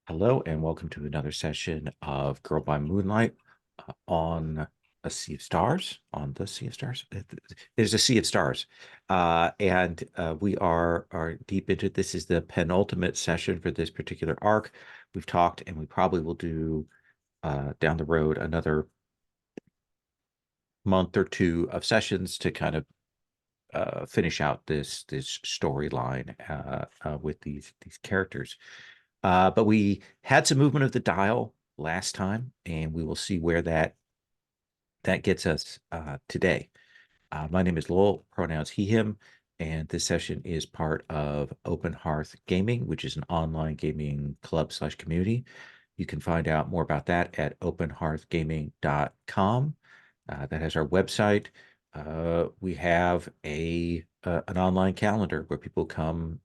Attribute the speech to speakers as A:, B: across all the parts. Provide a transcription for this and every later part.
A: Hello and welcome to another session of Girl by Moonlight on a Sea of Stars. On the Sea of Stars, there's a Sea of Stars, and we are deep into this. Is the penultimate session for this particular arc. We've talked, and we probably will do down the road another month or two of sessions to kind of finish out this storyline with these characters. But we had some movement of the dial last time, and we will see where that gets us today. My name is Lowell, pronouns he, him, and this session is part of Open Hearth Gaming, which is an online gaming club slash community. You can find out more about that at openhearthgaming.com. That has our website. We have an online calendar where people come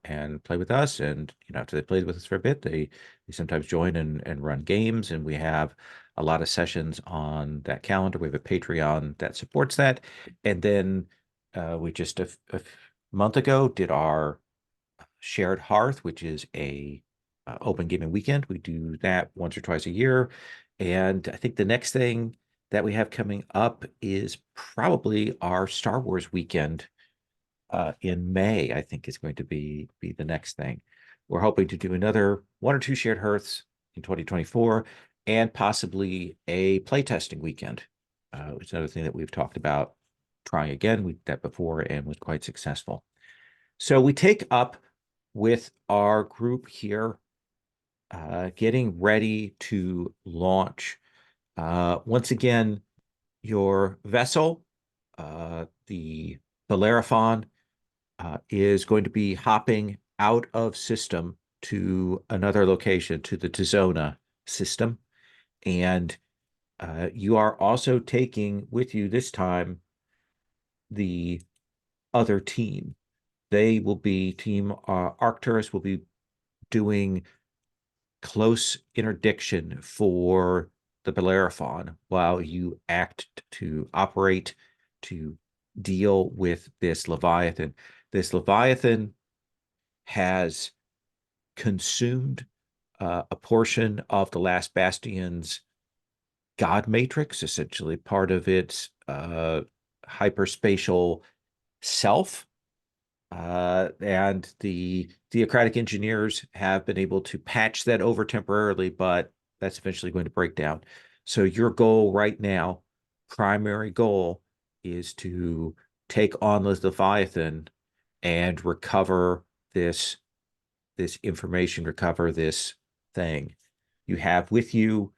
A: and play with us. And after they played with us for a bit, they sometimes join and run games. And we have a lot of sessions on that calendar. We have a Patreon that supports that. And then we just a month ago did our shared hearth, which is a open gaming weekend. We do that once or twice a year. And I think the next thing that we have coming up is probably our Star Wars weekend in May. I think is going to be the next thing. We're hoping to do another one or two shared hearths in 2024 and possibly a playtesting weekend. It's another thing that we've talked about trying again. We did that before and was quite successful. So we take up with our group here, getting ready to launch. Once again, your vessel, the Bellerophon, is going to be hopping out of system to another location, to the Tizona system. And you are also taking with you this time the other team. They will be team Arcturus will be doing close interdiction for the Bellerophon while you act to operate to deal with this Leviathan. This Leviathan has consumed a portion of the last Bastion's God matrix, essentially part of its hyperspatial self. And the theocratic engineers have been able to patch that over temporarily, but that's eventually going to break down. So your goal right now, primary goal, is to take on the Leviathan and recover this information, recover this thing. You have with you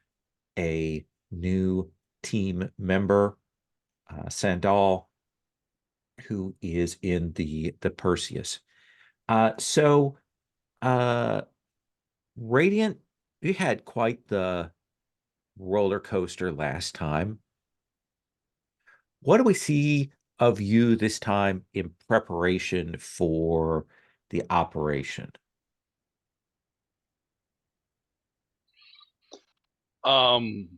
A: a new team member, Sandal, who is in the Perseus. So uh Radiant, we had quite the roller coaster last time. What do we see of you this time in preparation for the operation?
B: Um,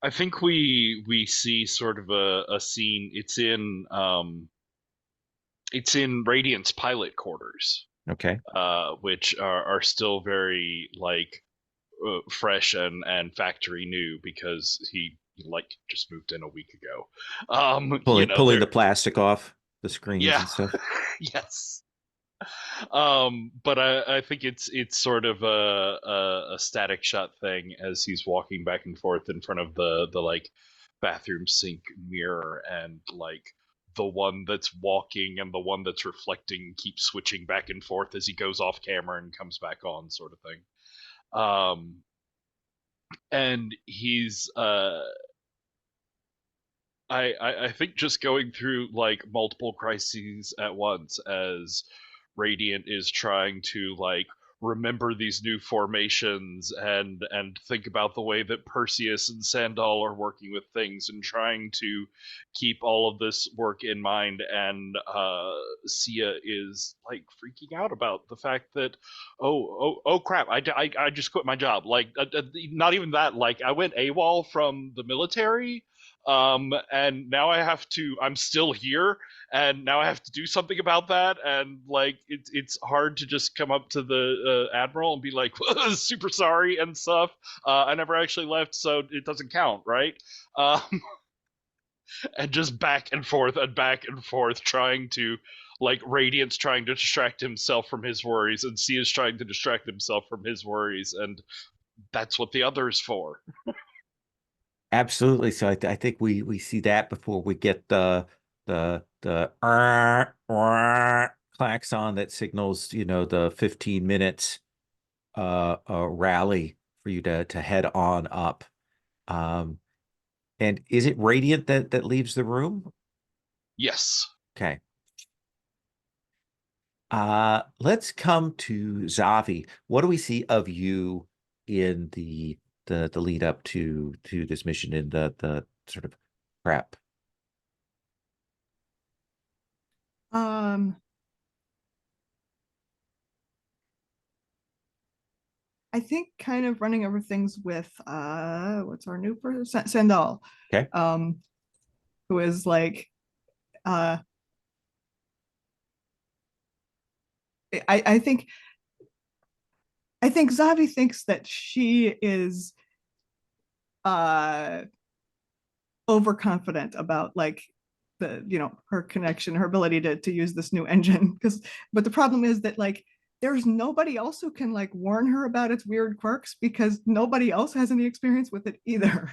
B: I think we see sort of a scene. It's in Radiant's pilot quarters,
A: Okay.
B: which are still very like fresh and factory new because he like just moved in a week ago.
A: Pulling the
B: They're
A: plastic off the screens
B: yeah,
A: and stuff.
B: yes. But I think it's sort of a static shot thing as he's walking back and forth in front of the like bathroom sink mirror, and like the one that's walking and the one that's reflecting keeps switching back and forth as he goes off camera and comes back on, sort of thing. And he's I think just going through like multiple crises at once as Radiant is trying to like remember these new formations and think about the way that Perseus and Sandal are working with things and trying to keep all of this work in mind. And Sia is like freaking out about the fact that oh crap, I just quit my job, like not even that, like I went AWOL from the military, And now I'm still here, and now I have to do something about that. And like, it's hard to just come up to the admiral and be like, super sorry and stuff. I never actually left, so it doesn't count, right? Um, and just back and forth, trying to, like, Radiant's trying to distract himself from his worries, and C is trying to distract himself from his worries, and that's what the other is for.
A: Absolutely. So I think we see that before we get the klaxon that signals, the 15 minutes rally for you to head on up. Um, and is it Radiant that leaves the room?
B: Yes.
A: Okay. Let's come to Zavi. What do we see of you in the lead up to this mission in the sort of prep?
C: Um, I think kind of running over things with what's our new person? Sandal.
A: Okay.
C: Who is like uh I think Zavi thinks that she is uh overconfident about like the her connection, her ability to use this new engine. But the problem is that like there's nobody else who can like warn her about its weird quirks because nobody else has any experience with it either.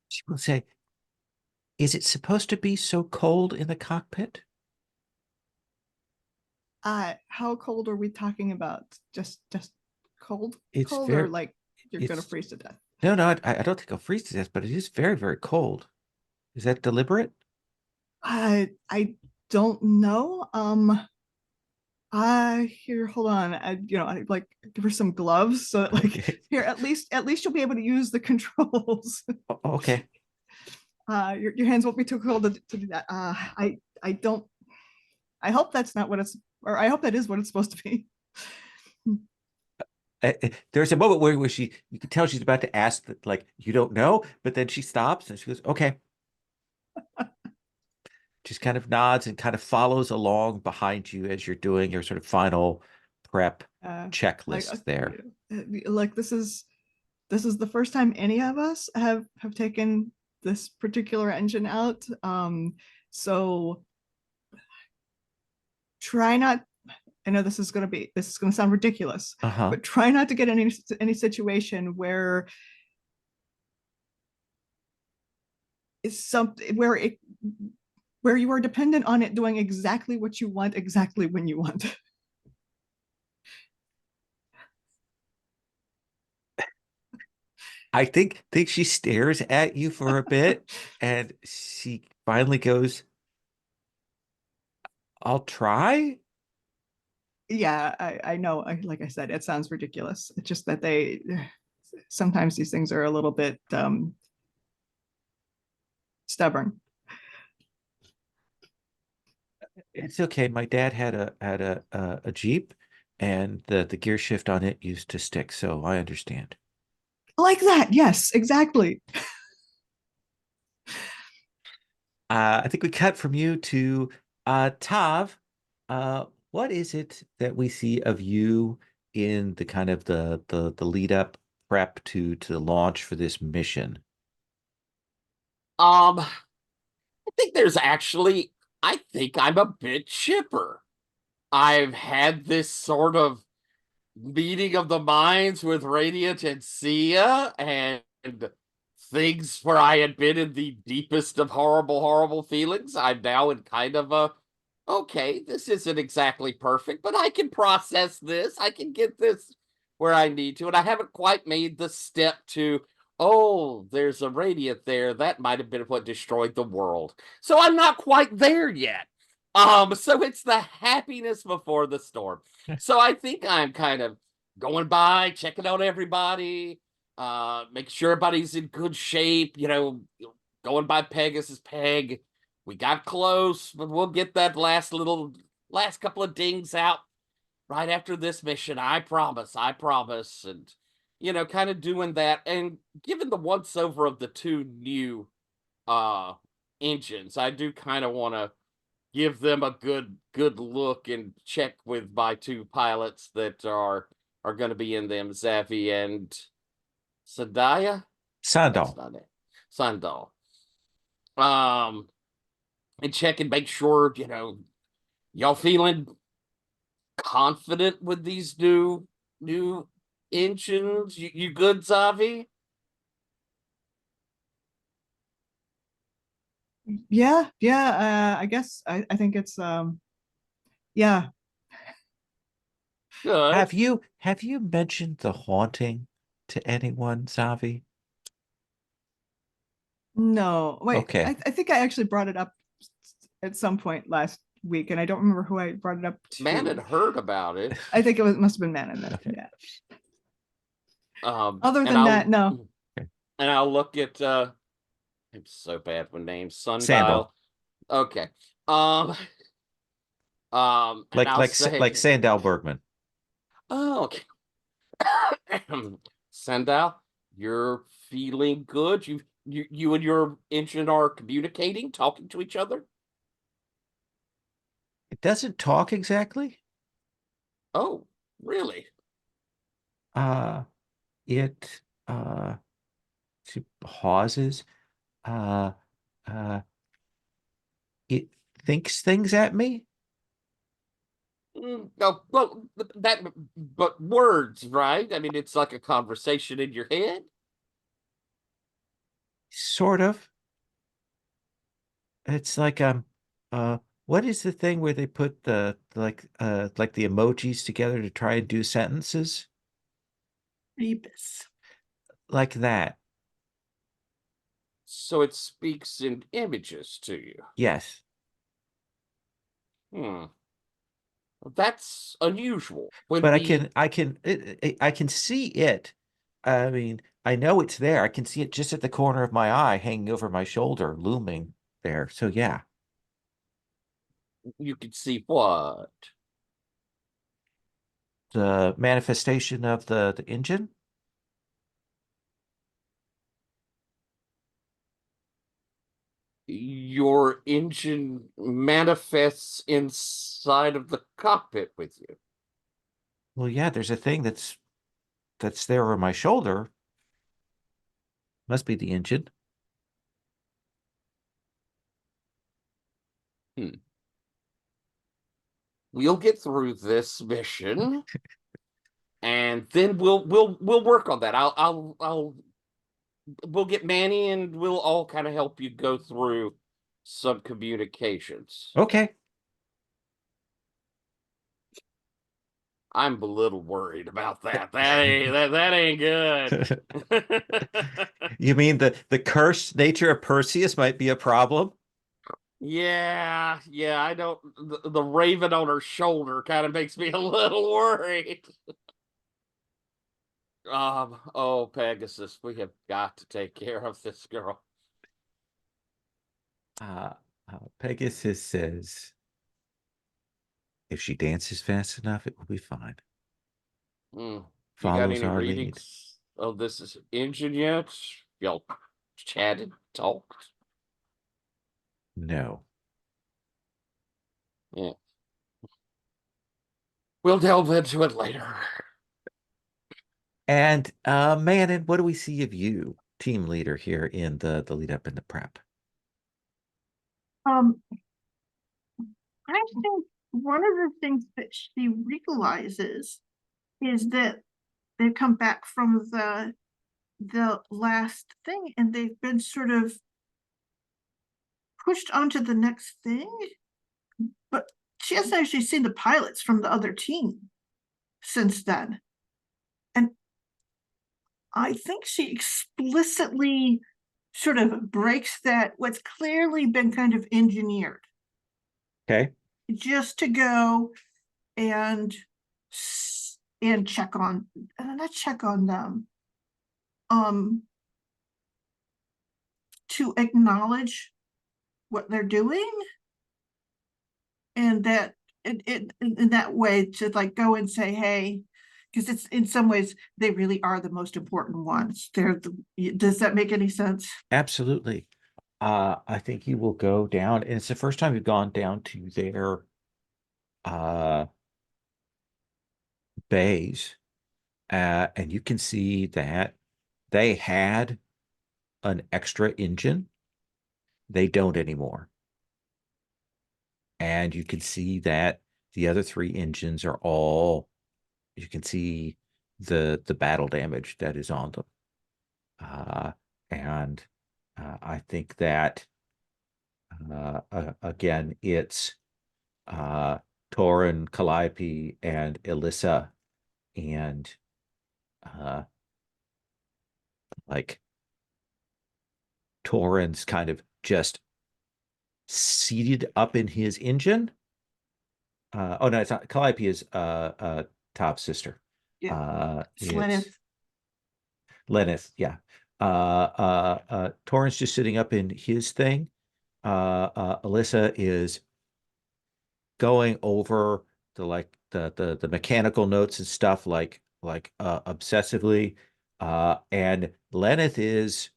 A: She will say, "Is it supposed to be so cold in the cockpit?"
C: How cold are we talking about? Just cold,
A: It's
C: cold, or
A: very,
C: like you're gonna
A: it's
C: freeze to death?
A: no, I don't think I'll freeze to death, but it is very, very cold. Is that deliberate?
C: I don't know. Here, hold on. I like give her some gloves so that like
A: Okay.
C: here at least you'll be able to use the controls.
A: Okay.
C: Your hands won't be too cold to do that. I don't. I hope that's not what it's, or I hope that is what it's supposed to be.
A: There's a moment where you can tell she's about to ask that, like, you don't know, but then she stops and she goes, okay. Just kind of nods and kind of follows along behind you as you're doing your sort of final prep
C: Like
A: checklist there.
C: like this is the first time any of us have taken this particular engine out. So try not. I know this is going to sound ridiculous,
A: Uh-huh.
C: but try not to get in any situation where is something where you are dependent on it doing exactly what you want exactly when you want.
A: I think she stares at you for a bit and she finally goes, I'll try.
C: Yeah, I know. Like I said, it sounds ridiculous. It's just that they sometimes these things are a little bit stubborn.
A: It's okay. My dad had a Jeep and the gear shift on it used to stick, so I understand.
C: Like that. Yes, exactly.
A: I think we cut from you to Tav. What is it that we see of you in the kind of the lead up prep to the launch for this mission?
D: I think I think I'm a bit chipper. I've had this sort of meeting of the minds with Radiant and Sia, and things where I had been in the deepest of horrible, horrible feelings. I'm now in kind of a, okay, this isn't exactly perfect, but I can process this. I can get this where I need to. And I haven't quite made the step to, oh, there's a Radiant there. That might have been what destroyed the world. So I'm not quite there yet. So it's the happiness before the storm. So I think I'm kind of going by, checking out everybody, make sure everybody's in good shape, going by Pegasus Peg. We got close, but we'll get that last couple of dings out right after this mission. I promise. And you know, kind of doing that. And given the once over of the two new engines, I do kind of want to give them a good look and check with my two pilots that are going to be in them, Zavi and Sadaya. That's
A: Sandal.
D: not it. Sandal. And check and make sure, you know, y'all feeling confident with these new engines. You good, Zavi?
C: Yeah. I guess I think it's yeah.
D: Good.
A: Have you mentioned the haunting to anyone, Zavi?
C: No, wait,
A: Okay.
C: I think I actually brought it up at some point last week, and I don't remember who I brought it up
D: Man had
C: to.
D: heard about it.
C: I think must have been Manon then.
A: Okay.
C: Yeah.
D: Um,
C: Other
D: and
C: than that, no.
D: I'll look at I'm so bad with names.
A: Sandal.
D: Sundial. Okay. Um and I'll
A: Like
D: say,
A: Sandal Bergman.
D: oh, okay. Sandal, you're feeling good. You and your engine are communicating, talking to each other.
A: It doesn't talk exactly.
D: Oh, really?
A: Uh it she pauses. Uh uh it thinks things at me.
D: Oh, well, but words, right? I mean, it's like a conversation in your head.
A: Sort of. It's like uh what is the thing where they put the like the emojis together to try and do sentences?
C: Rebus.
A: Like that.
D: So it speaks in images to you.
A: Yes.
D: Hmm. That's unusual. When
A: But
D: we
A: I can see it. I mean, I know it's there. I can see it just at the corner of my eye, hanging over my shoulder, looming there. So yeah,
D: you could see what?
A: the manifestation of the engine.
D: Your engine manifests inside of the cockpit with you.
A: Well, yeah, there's a thing that's there over my shoulder. Must be the engine.
D: Hmm. We'll get through this mission, and then we'll work on that. We'll get Manny, and we'll all kind of help you go through some communications.
A: Okay.
D: I'm a little worried about that. That ain't good.
A: You mean the cursed nature of Perseus might be a problem?
D: Yeah, I don't. The raven on her shoulder kind of makes me a little worried. Oh, Pegasus, we have got to take care of this girl.
A: Uh, Pegasus says, if she dances fast enough, it will be fine.
D: You got
A: Follows
D: any
A: our lead.
D: readings of this engine yet? Y'all chatted, talked?
A: No.
D: Yeah. We'll delve into it later.
A: And Manon, what do we see of you, team leader here in the lead up in the prep?
E: I think one of the things that she realizes is that they come back from the last thing and they've been sort of pushed onto the next thing, but she hasn't actually seen the pilots from the other team since then. And I think she explicitly sort of breaks that what's clearly been kind of engineered
A: Okay.
E: just to go and check on, not check on them, to acknowledge what they're doing, and that it in that way to like go and say, hey, Because it's in some ways, they really are the most important ones. Does that make any sense?
A: Absolutely. I think you will go down, and it's the first time you've gone down to their bays, and you can see that they had an extra engine. They don't anymore. And you can see that the other three engines are all, you can see the battle damage that is on them. And I think that again, it's Torin, Calliope, and Alyssa, and like Torin's kind of just seated up in his engine. Oh no, it's not. Calliope is Top's sister.
E: Yeah.
A: It's Lenneth, yeah. Torin's just sitting up in his thing. Alyssa is going over the mechanical notes and stuff like obsessively. And Lenneth is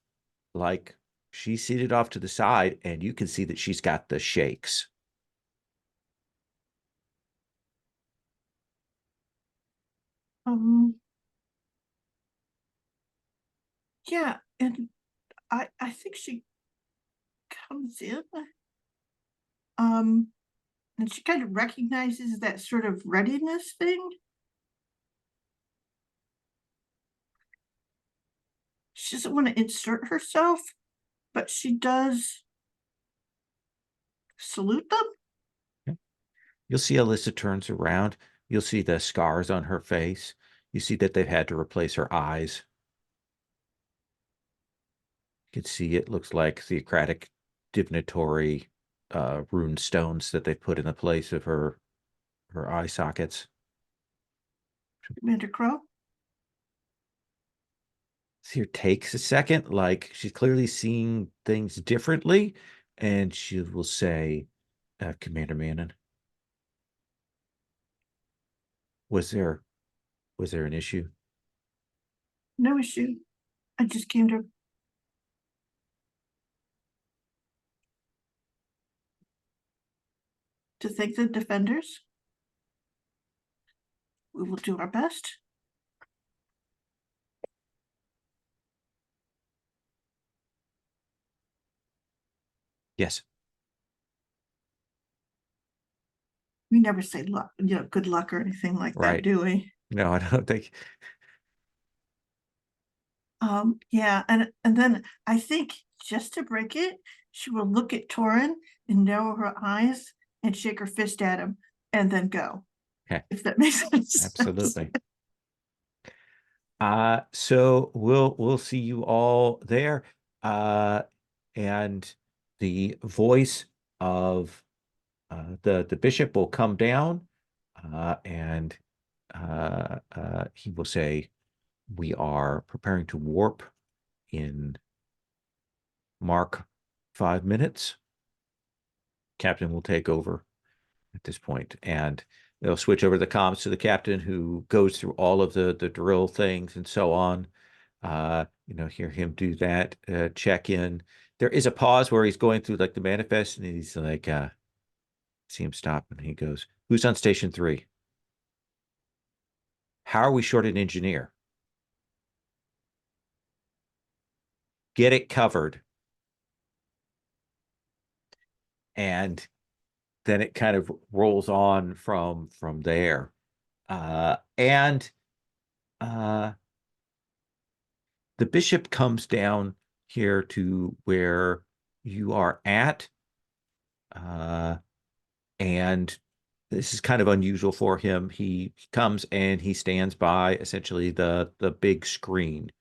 A: like she's seated off to the side, and you can see that she's got the shakes.
E: Yeah, and I think she comes in. And she kind of recognizes that sort of readiness thing. She doesn't want to insert herself, but she does salute them.
A: You'll see Alyssa turns around. You'll see the scars on her face. You see that they've had to replace her eyes. You can see it looks like theocratic divinatory rune stones that they put in the place of her eye sockets.
E: Commander Crow.
A: Here takes a second, like she's clearly seeing things differently, and she will say, Commander Mannon, was there an issue?
E: No issue. I just came to thank the defenders. We will do our best.
A: Yes.
E: We never say luck, good luck or anything like
A: Right.
E: that, do we?
A: No, I don't think.
E: Yeah, and then I think just to break it, she will look at Torin and narrow her eyes and shake her fist at him and then go.
A: Okay.
E: If that makes sense.
A: Absolutely. So we'll see you all there. And the voice of the bishop will come down, and he will say, "We are preparing to warp in mark 5 minutes. Captain will take over at this point, and they'll switch over the comms to the captain, who goes through all of the drill things and so on. Hear him do that, check in. There is a pause where he's going through like the manifest, and he's like, see him stop, and he goes, "Who's on station 3? How are we short an engineer? Get it covered." And then it kind of rolls on from there. And the bishop comes down here to where you are at. And this is kind of unusual for him. He comes and he stands by essentially the big screen,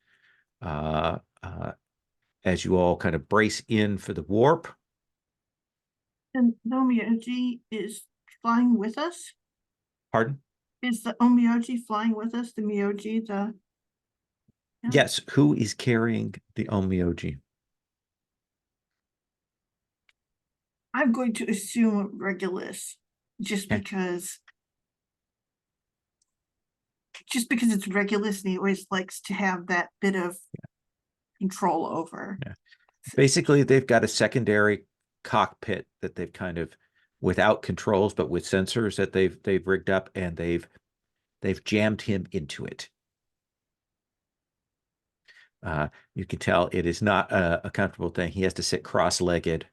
A: as you all kind of brace in for the warp.
E: And the Omioji is flying with us.
A: Pardon?
E: Is the Omioji flying with us? The Mioji, Yeah.
A: Yes. Who is carrying the Omioji?
E: I'm going to assume Regulus, just
A: Okay.
E: because just because it's Regulus and he always likes to have that bit of control over.
A: Yeah. Basically, they've got a secondary cockpit that they've kind of, without controls, but with sensors that they've rigged up, and they've jammed him into it. You can tell it is not a comfortable thing. He has to sit cross-legged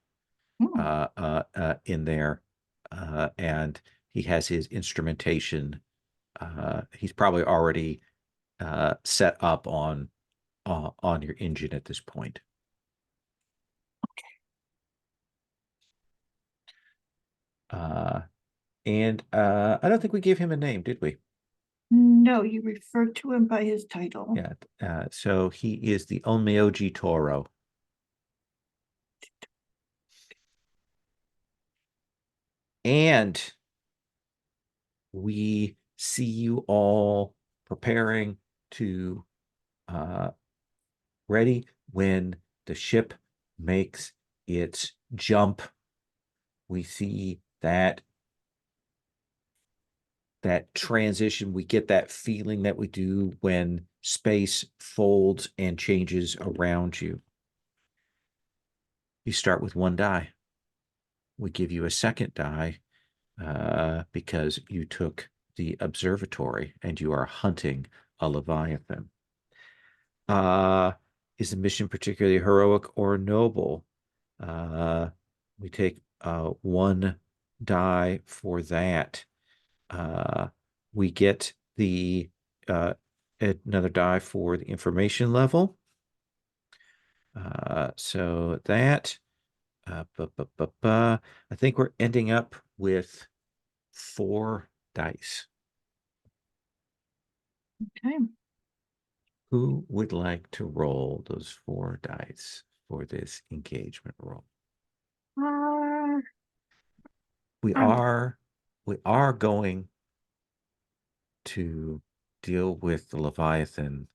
A: in there, and he has his instrumentation. He's probably already set up on your engine at this point. And I don't think we gave him a name, did we?
E: No, you referred to him by his title.
A: Yeah. So he is the Onmyoji Toro. And we see you all preparing to ready when the ship makes its jump. We see that transition. We get that feeling that we do when space folds and changes around you. You start with 1 die. We give you a second die because you took the observatory and you are hunting a leviathan. Is the mission particularly heroic or noble? We take 1 die for that. We get the another die for the information level. So that I think we're ending up with 4 dice.
E: Okay.
A: Who would like to roll those 4 dice for this engagement roll? We are going to deal with the Leviathan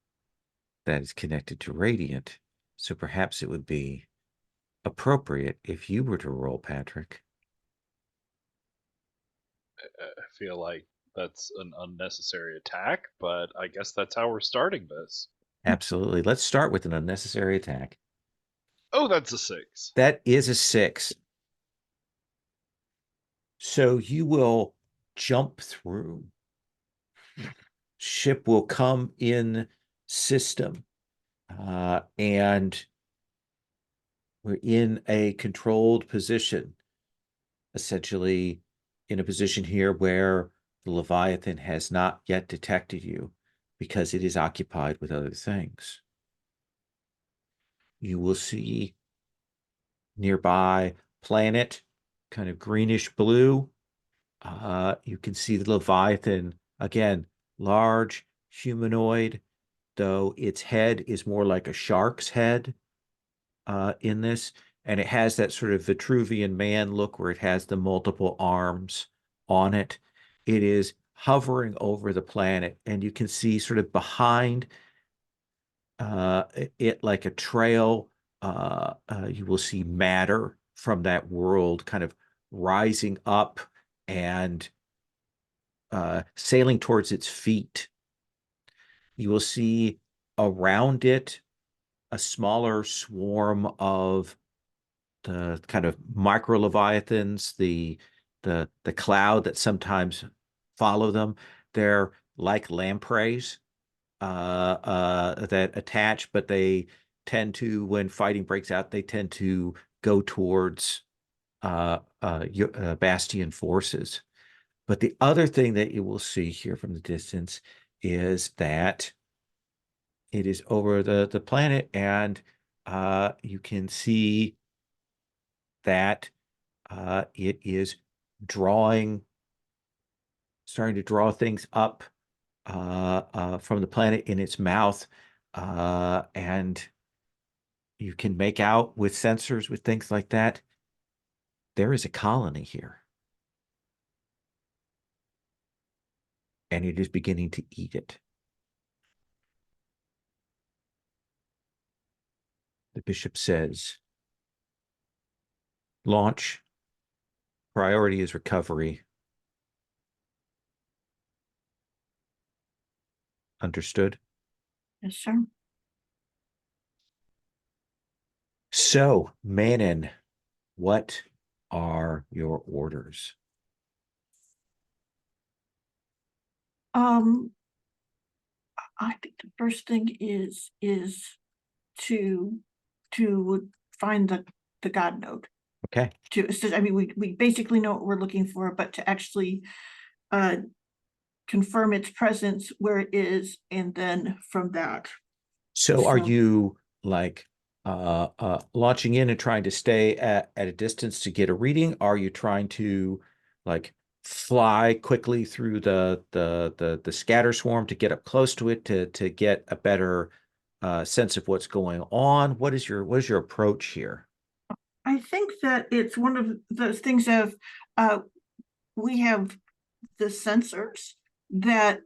A: that is connected to Radiant. So perhaps it would be appropriate if you were to roll, Patrick.
B: I feel like that's an unnecessary attack, but I guess that's how we're starting this.
A: Absolutely. Let's start with an unnecessary attack.
B: Oh, that's a 6.
A: That is a 6. So you will jump through. Ship will come in system. And we're in a controlled position, essentially in a position here where the Leviathan has not yet detected you because it is occupied with other things. You will see nearby planet, kind of greenish blue. You can see the Leviathan, again, large, humanoid, though its head is more like a shark's head in this. And it has that sort of Vitruvian man look where it has the multiple arms on it. It is hovering over the planet, and you can see sort of behind it like a trail. You will see matter from that world kind of rising up and sailing towards its feet. You will see around it a smaller swarm of the kind of micro leviathans, the cloud that sometimes follow them. They're like lampreys that attach, but they tend to, when fighting breaks out, they tend to go towards Bastion forces. But the other thing that you will see here from the distance is that it is over the planet, and you can see that it is starting to draw things up from the planet in its mouth, and you can make out with sensors, with things like that, there is a colony here. And it is beginning to eat it. The bishop says, launch, priority is recovery. Understood.
E: Yes, sir.
A: So, Manon, what are your orders?
E: I think the first thing is to find the God node.
A: Okay.
E: I mean, we basically know what we're looking for, but to actually confirm its presence, where it is, and then from that.
A: So are
E: So-
A: you like launching in and trying to stay at a distance to get a reading? Are you trying to like fly quickly through the scatter swarm to get up close to it to get a better sense of what's going on? What is your approach here?
E: I think that it's one of those things of we have the sensors that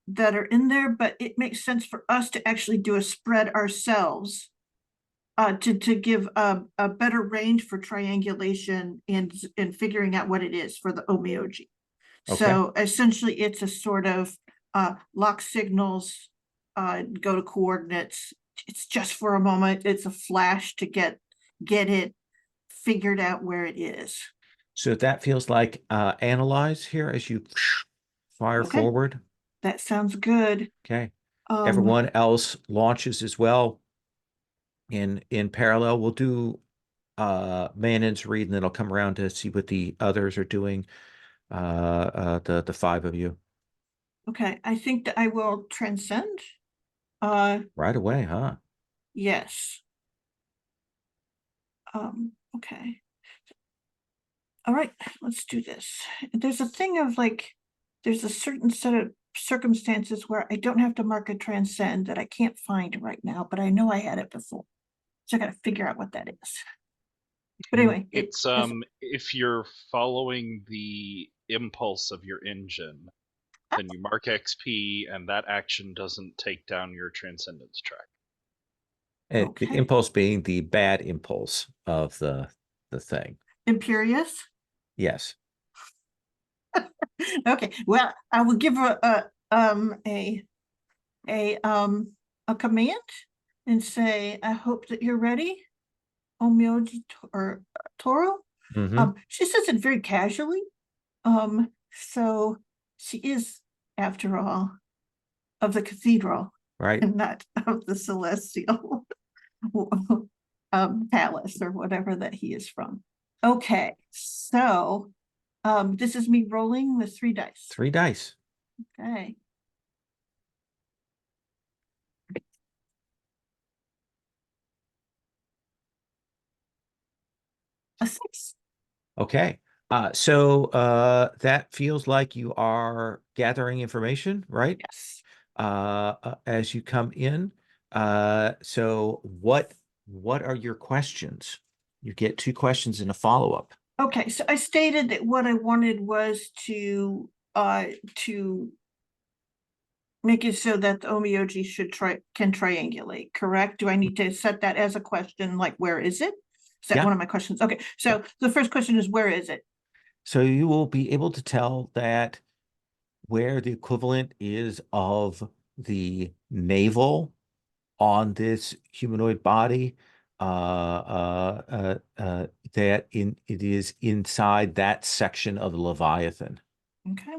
E: that are in there, but it makes sense for us to actually do a spread ourselves to give a better range for triangulation and figuring out what it is for the Omioji.
A: Okay.
E: So essentially, it's a sort of lock signals, go to coordinates. It's just for a moment. It's a flash to get it figured out where it is.
A: So that feels like analyze here as you fire
E: Okay.
A: forward.
E: That sounds good.
A: Okay. Everyone else launches as well. In parallel, we'll do Manon's read, and then I'll come around to see what the others are doing. The five of you.
E: Okay, I think that I will transcend.
A: Right away, huh?
E: Yes. Okay. All right, let's do this. There's a thing of like, there's a certain set of circumstances where I don't have to mark a transcend that I can't find right now, but I know I had it before. So I gotta figure out what that is. But anyway,
B: It's if you're following the impulse of your engine, then you mark XP, and that action doesn't take down your transcendence track.
A: And
E: Okay.
A: the impulse being the bad impulse of the thing.
E: Imperious.
A: Yes.
E: Okay, well, I will give her a command and say, I hope that you're ready, Omyoji or Toro.
A: Mm-hmm.
E: She says it very casually. So she is, after all, of the cathedral
A: Right.
E: and not of the celestial palace or whatever that he is from. Okay, so this is me rolling with 3 dice.
A: 3 dice.
E: Okay. A 6.
A: Okay. So that feels like you are gathering information, right?
E: Yes.
A: As you come in. So what are your questions? You get 2 questions and a follow-up.
E: Okay, so I stated that what I wanted was to make it so that the Omioji can triangulate, correct? Do I need to set that as a question, like where is it? Is that
A: Yeah.
E: one of my questions? Okay, so the first question is where is it?
A: So you will be able to tell that where the equivalent is of the navel on this humanoid body, that it is inside that section of the Leviathan.
E: Okay.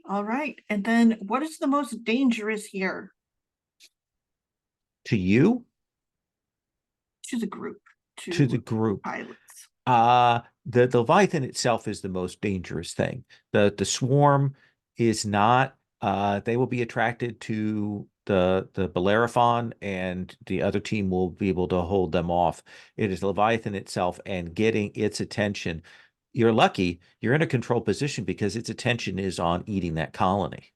E: All right. And then what is the most dangerous here
A: To you,
E: to the group,
A: to the
E: to
A: group,
E: pilots?
A: the Leviathan itself is the most dangerous thing. The swarm is not. They will be attracted to the Bellerophon, and the other team will be able to hold them off. It is Leviathan itself and getting its attention. You're lucky you're in a control position because its attention is on eating that colony.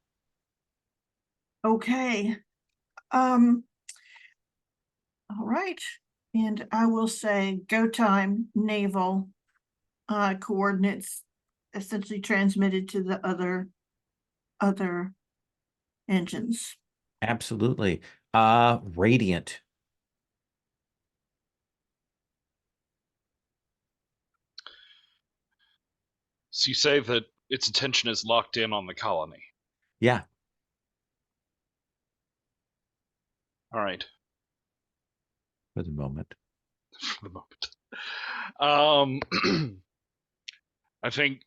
E: Okay. All right. And I will say go time, naval, coordinates essentially transmitted to the other engines.
A: Absolutely. Radiant.
B: So you say that its attention is locked in on the colony.
A: Yeah.
B: All right.
A: for the moment.
B: For the moment. I think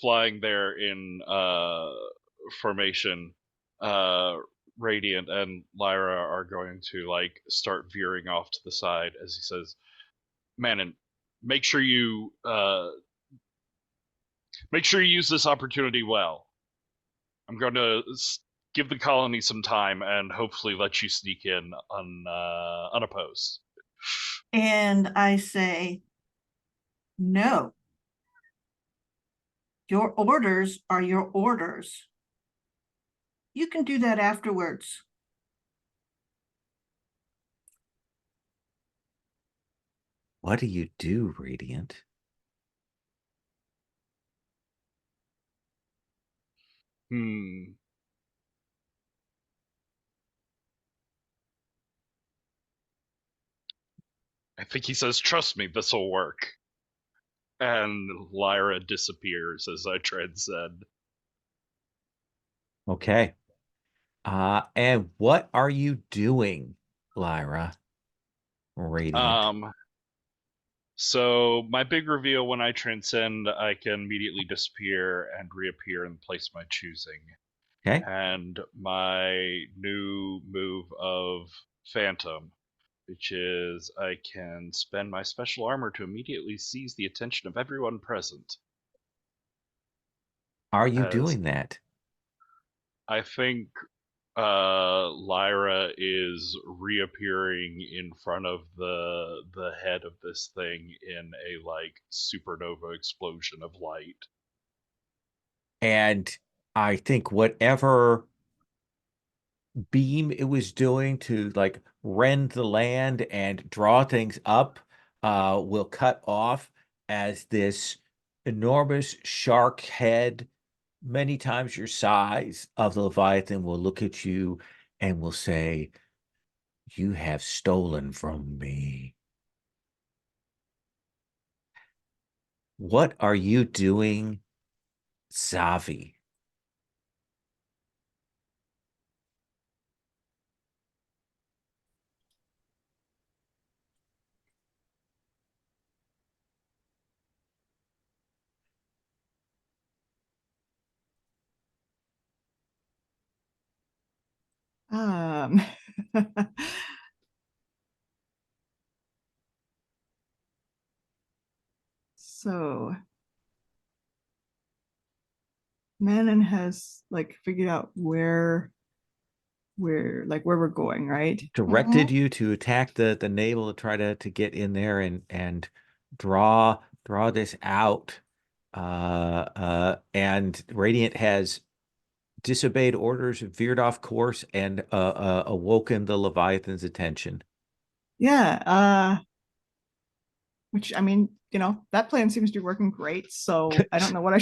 B: flying there in formation, Radiant and Lyra are going to like start veering off to the side as he says, "Manon, make sure you use this opportunity well. I'm going to give the colony some time and hopefully let you sneak in unopposed."
E: And I say, no. Your orders are your orders. You can do that afterwards.
A: What do you do, Radiant?
B: I think he says, "Trust me, this'll work." And Lyra disappears as I transcend.
A: Okay. And what are you doing, Lyra? Radiant.
B: So my big reveal when I transcend, I can immediately disappear and reappear in the place of my choosing.
A: Okay.
B: And my new move of Phantom, which is I can spend my special armor to immediately seize the attention of everyone present.
A: Are you
B: As
A: doing that?
B: I think Lyra is reappearing in front of the head of this thing in a like supernova explosion of light.
A: And I think whatever beam it was doing to like rend the land and draw things up will cut off as this enormous shark head, many times your size, of the Leviathan will look at you and will say, "You have stolen from me." What are you doing, Zavi?
C: Um, so Manon has like figured out where we're going, right?
A: Directed you to attack the navel to try to get in there and draw this out. And Radiant has disobeyed orders, veered off course, and awoken the Leviathan's attention.
C: Yeah, which I mean, that plan seems to be working great. So I don't know why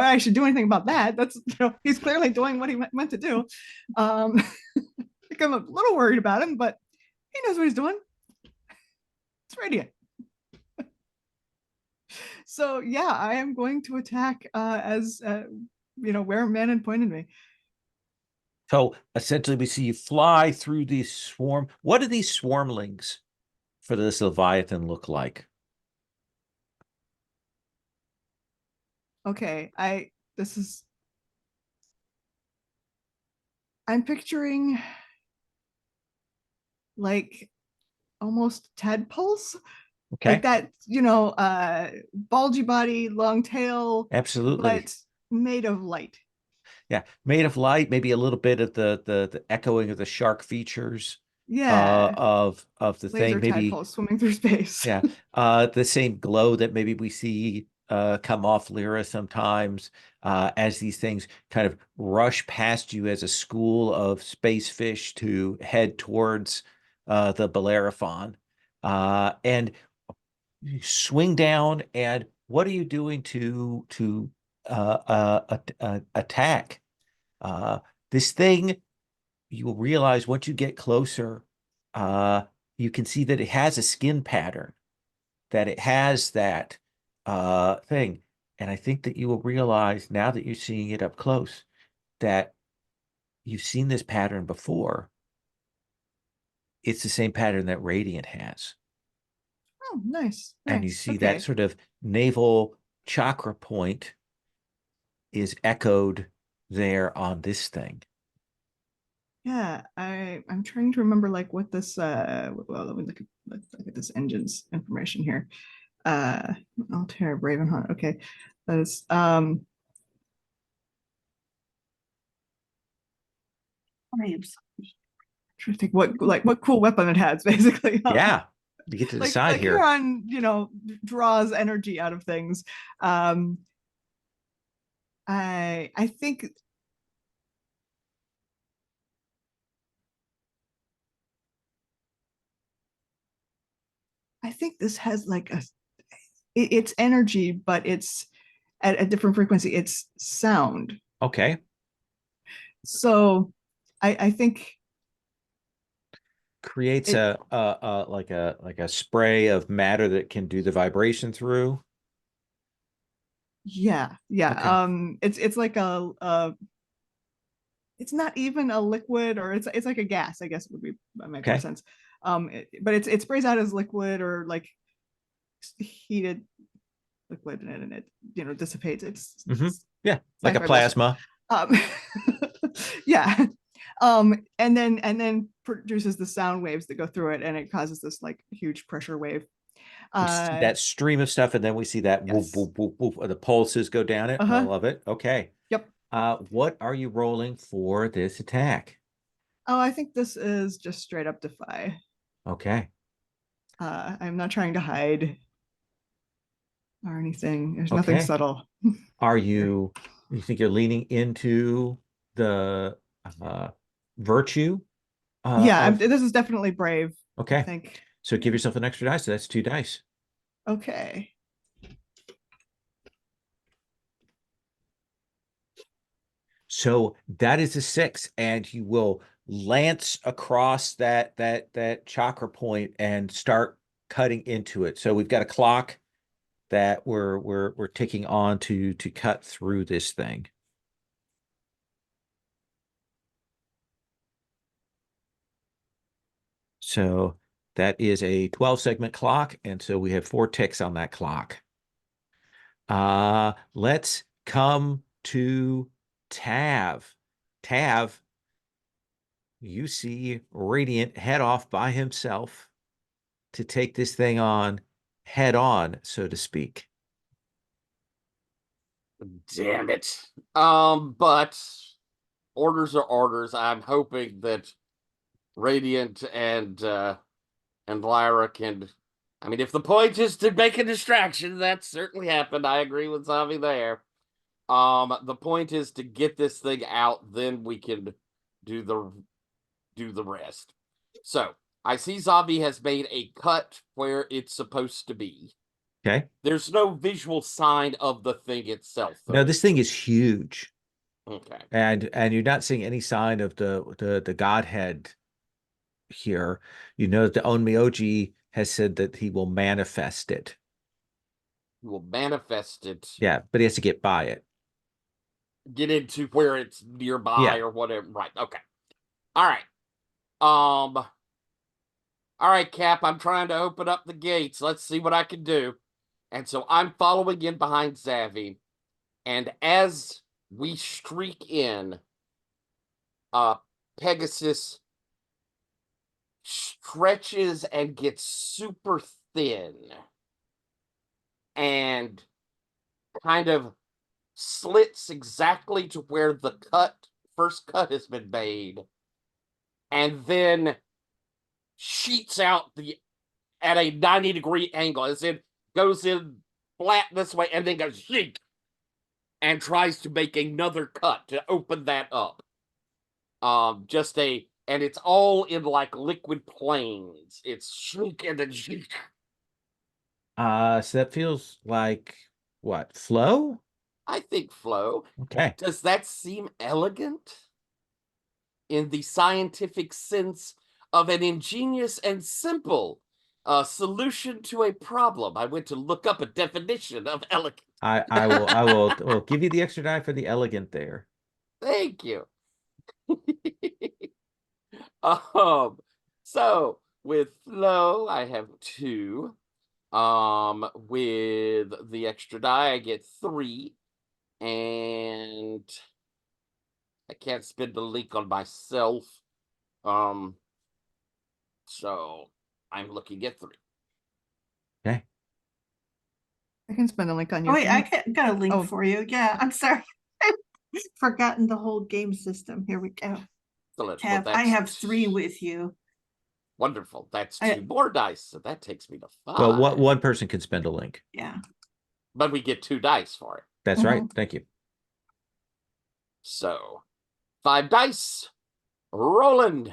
C: I should do anything about that. That's he's clearly doing what he meant to do. I think I'm a little worried about him, but he knows what he's doing. It's Radiant. So yeah, I am going to attack as where Manon pointed me.
A: So essentially, we see you fly through these swarm. What do these swarmlings for this Leviathan look like?
C: Okay, I'm picturing like almost tadpoles,
A: Okay.
C: like that, bulgy body, long tail,
A: Absolutely.
C: but made of light.
A: Yeah, made of light, maybe a little bit of the echoing of the shark features
C: Yeah,
A: of the
C: laser
A: thing, maybe.
C: tadpoles swimming through space.
A: Yeah, the same glow that maybe we see come off Lyra sometimes as these things kind of rush past you as a school of space fish to head towards the Bellerophon. And you swing down, and what are you doing to attack? This thing, you will realize once you get closer, you can see that it has a skin pattern, that it has that thing. And I think that you will realize now that you're seeing it up close that you've seen this pattern before. it's the same pattern that Radiant has.
C: Oh, nice.
A: And you
C: Nice.
A: see
C: Okay.
A: that sort of navel chakra point is echoed there on this thing.
C: Yeah, I'm trying to remember like what this well, let's look at this engine's information here. Altair Ravenhunt. Okay. That's
E: Braves.
C: trying to think what cool weapon it has, basically.
A: Yeah. You get to decide
C: like
A: here.
C: Huron, draws energy out of things. I think this has like it's energy, but it's at a different frequency. It's sound.
A: Okay.
C: So I think
A: Creates
C: it,
A: like a spray of matter that can do the vibration through.
C: yeah. It's like it's not even a liquid, or it's like a gas, I guess it would be make more
A: Okay.
C: sense. But it sprays out as liquid or like heated liquid, and it dissipates. It's
A: Yeah, like a
C: sci-fi bullshit.
A: plasma.
C: Yeah. And then produces the sound waves that go through it, and it causes this like huge pressure wave.
A: We see that stream of stuff, and then we see that whoop,
C: Yes.
A: whoop, whoop, whoop, the pulses go down it. I
C: Uh-huh.
A: love it. Okay.
C: Yep.
A: What are you rolling for this attack?
C: Oh, I think this is just straight up defy.
A: Okay.
C: I'm not trying to hide or anything. There's nothing
A: Okay.
C: subtle.
A: Are you think you're leaning into the virtue?
C: Yeah, this is definitely brave. I
A: Okay.
C: think.
A: So give yourself an extra dice. So that's 2 dice.
C: Okay.
A: So that is a 6, and you will lance across that chakra point and start cutting into it. So we've got a clock that we're ticking on to cut through this thing. So that is a 12 segment clock, and so we have 4 ticks on that clock. Let's come to Tav. Tav, you see Radiant head off by himself to take this thing on head on, so to speak.
D: Damn it. But orders are orders. I'm hoping that Radiant and Lyra can. I mean, if the point is to make a distraction, that certainly happened. I agree with Zavi there. The point is to get this thing out, then we can do the rest. So I see Zavi has made a cut where it's supposed to be.
A: Okay.
D: There's no visual sign of the thing itself, though.
A: No, this thing is huge.
D: Okay.
A: And you're not seeing any sign of the Godhead here. You know that the Onmyoji has said that he will manifest it.
D: He will manifest it.
A: Yeah, but he has to get by it.
D: Get into where it's nearby or whatever. Right. Okay. All right. All right, Cap. I'm trying to open up the gates. Let's see what I can do. And so I'm following in behind Zavi. And as we streak in, Pegasus stretches and gets super thin and kind of slits exactly to where the first cut has been made, and then sheets out at a 90-degree angle, as it goes in flat this way and then goes sheet and tries to make another cut to open that up. And it's all in like liquid planes. It's shriek and then shriek.
A: So that feels like what? Flow?
D: I think flow.
A: Okay.
D: Does that seem elegant in the scientific sense of an ingenious and simple solution to a problem? I went to look up a definition of elegant.
A: I will give you the extra die for the elegant there.
D: Thank you. So with Flo, I have 2. With the extra die, I get 3. And I can't spend the link on myself. So I'm looking at 3.
A: Okay.
C: I can spend a link on you.
E: Oh, wait, got a link
C: Oh.
E: for you. Yeah, I'm sorry. I've forgotten the whole game system. Here we go.
D: So
E: I have 3 with you.
D: Wonderful. That's
E: I-
D: 2 more dice. So that takes me to 5.
A: Well, one person can spend a link.
E: Yeah.
D: But we get 2 dice for it.
A: That's right. Thank you.
D: So 5 dice. Roland.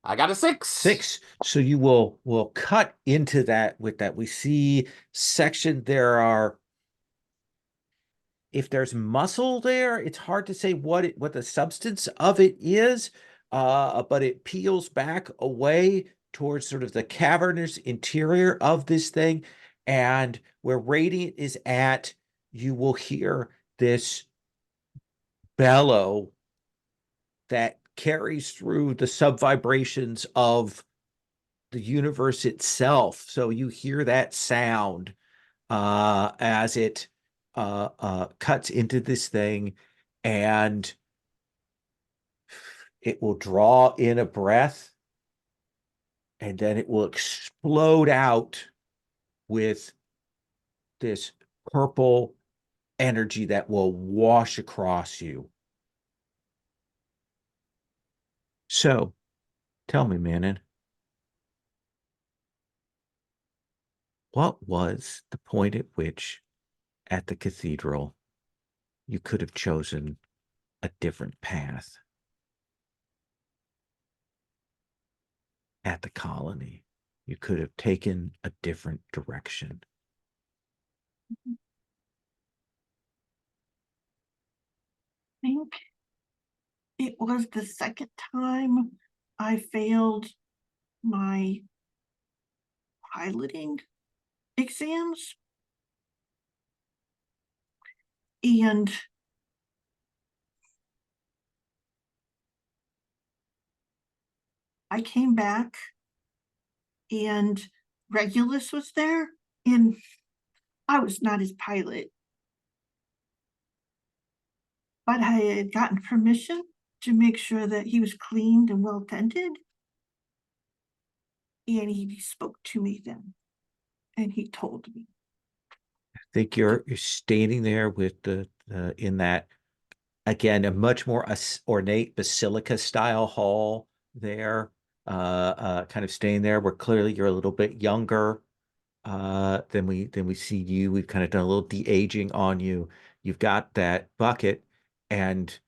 D: I got a 6.
A: 6. So you will cut into that with that. We see section. There are, if there's muscle there, it's hard to say what the substance of it is, but it peels back away towards sort of the cavernous interior of this thing. And where Radiant is at, you will hear this bellow that carries through the sub vibrations of the universe itself. So you hear that sound as it cuts into this thing, and it will draw in a breath, and then it will explode out with this purple energy that will wash across you. So, tell me, Manon, what was the point at which, at the cathedral, you could have chosen a different path? At the colony, you could have taken a different direction.
E: I think it was the second time I failed my piloting exams. And I came back and Regulus was there, and I was not his pilot. But I had gotten permission to make sure that he was cleaned and well tended. And he spoke to me then, and he told me.
A: I think you're standing there with the in that, again, a much more ornate basilica style hall there, kind of staying there, where clearly you're a little bit younger than we see you. We've kind of done a little de-aging on you. You've got that bucket, and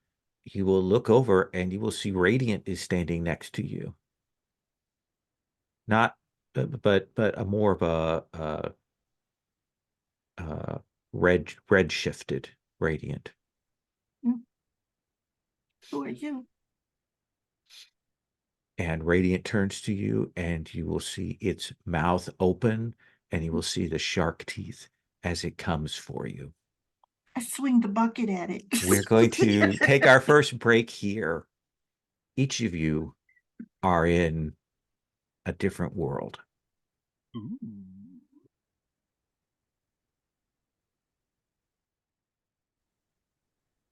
A: you will look over and you will see Radiant is standing next to you. Not, but a more of a red shifted Radiant.
E: Who are you?
A: And Radiant turns to you, and you will see its mouth open, and you will see the shark teeth as it comes for you.
E: I swing the bucket at it.
A: We're going to take our first break here. Each of you are in a different world.
B: Ooh.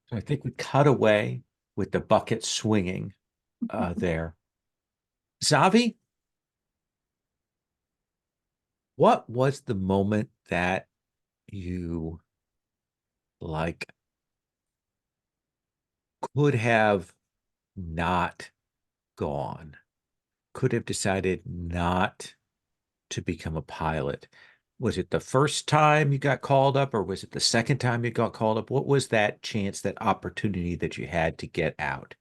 A: So I think we cut away with the bucket swinging there. Zavi, what was the moment that you could have not gone, could have decided not to become a pilot? Was it the first time you got called up, or was it the second time you got called up? What was that chance, that opportunity that you had to get out?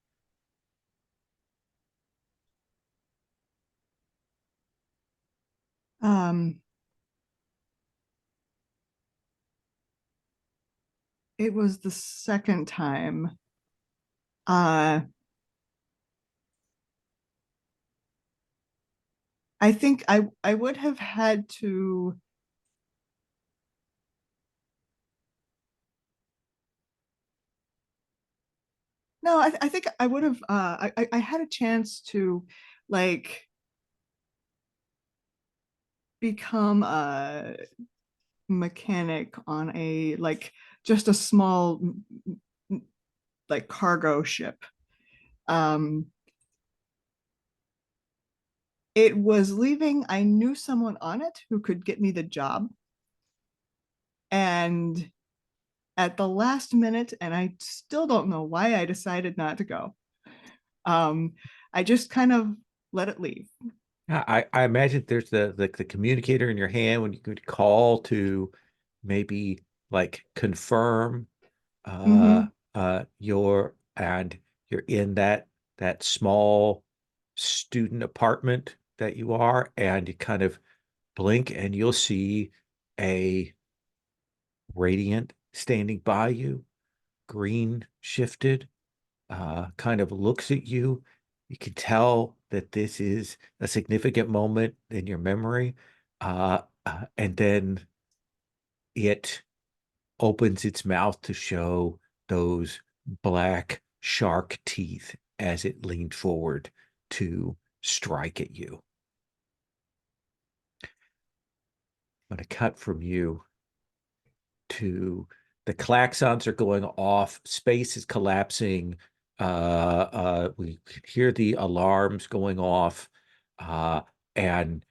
C: It was the second time. I think I would have had to. No, I think I would have. I had a chance to, like, become a mechanic on a just a small like cargo ship. Um, it was leaving. I knew someone on it who could get me the job. And at the last minute, and I still don't know why I decided not to go. I just kind of let it leave.
A: I imagine there's the communicator in your hand when you could call to maybe like confirm
C: Mhm.
A: your and you're in that small student apartment that you are, and you kind of blink and you'll see a radiant standing by you, green shifted, kind of looks at you. You can tell that this is a significant moment in your memory. And then it opens its mouth to show those black shark teeth as it leaned forward to strike at you. I'm going to cut from you to the klaxons are going off, space is collapsing. We hear the alarms going off, and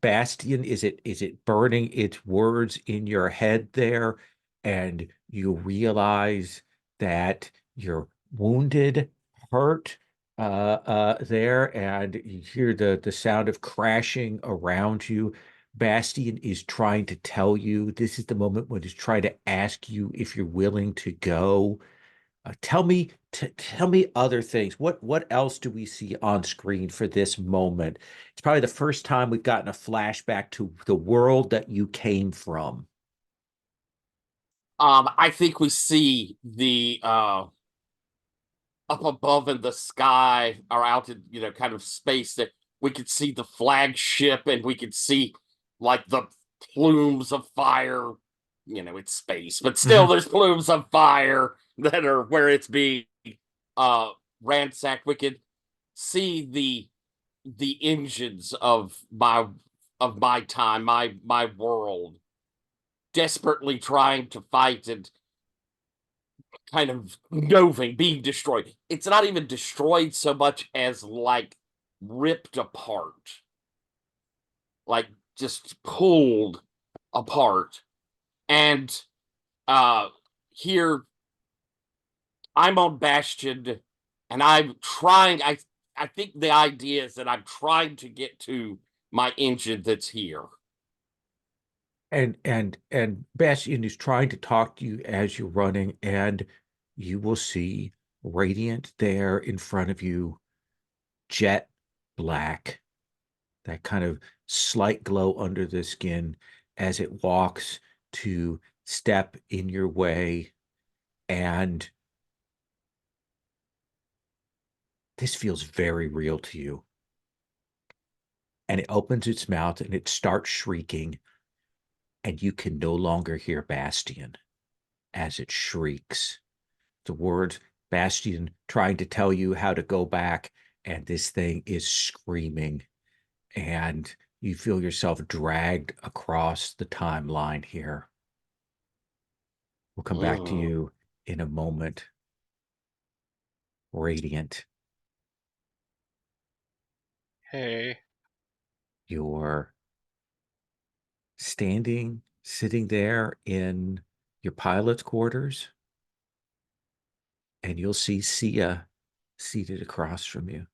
A: Bastion, is it burning its words in your head there, and you realize that you're wounded, hurt, there, and you hear the sound of crashing around you. Bastion is trying to tell you this is the moment when he's trying to ask you if you're willing to go. Tell me other things. What else do we see on screen for this moment? It's probably the first time we've gotten a flashback to the world that you came from.
D: I think we see the up above in the sky or out in, kind of space, that we could see the flagship and we could see like the plumes of fire. It's space, but still there's plumes of fire that are where it's being uh ransacked. We could see the engines of my time, my world, desperately trying to fight and kind of noving, being destroyed. It's not even destroyed so much as like ripped apart, like just pulled apart. And here I'm on Bastion, and I'm trying. I think the idea is that I'm trying to get to my engine that's here.
A: And Bastion is trying to talk to you as you're running, and you will see radiant there in front of you, jet black, that kind of slight glow under the skin as it walks to step in your way. And this feels very real to you. And it opens its mouth and it starts shrieking, and you can no longer hear Bastion as it shrieks. The words Bastion trying to tell you how to go back, and this thing is screaming, and you feel yourself dragged across the timeline here. We'll come back to you in a moment. Radiant,
B: Hey.
A: you're sitting there in your pilot's quarters, and you'll see Sia seated across from you.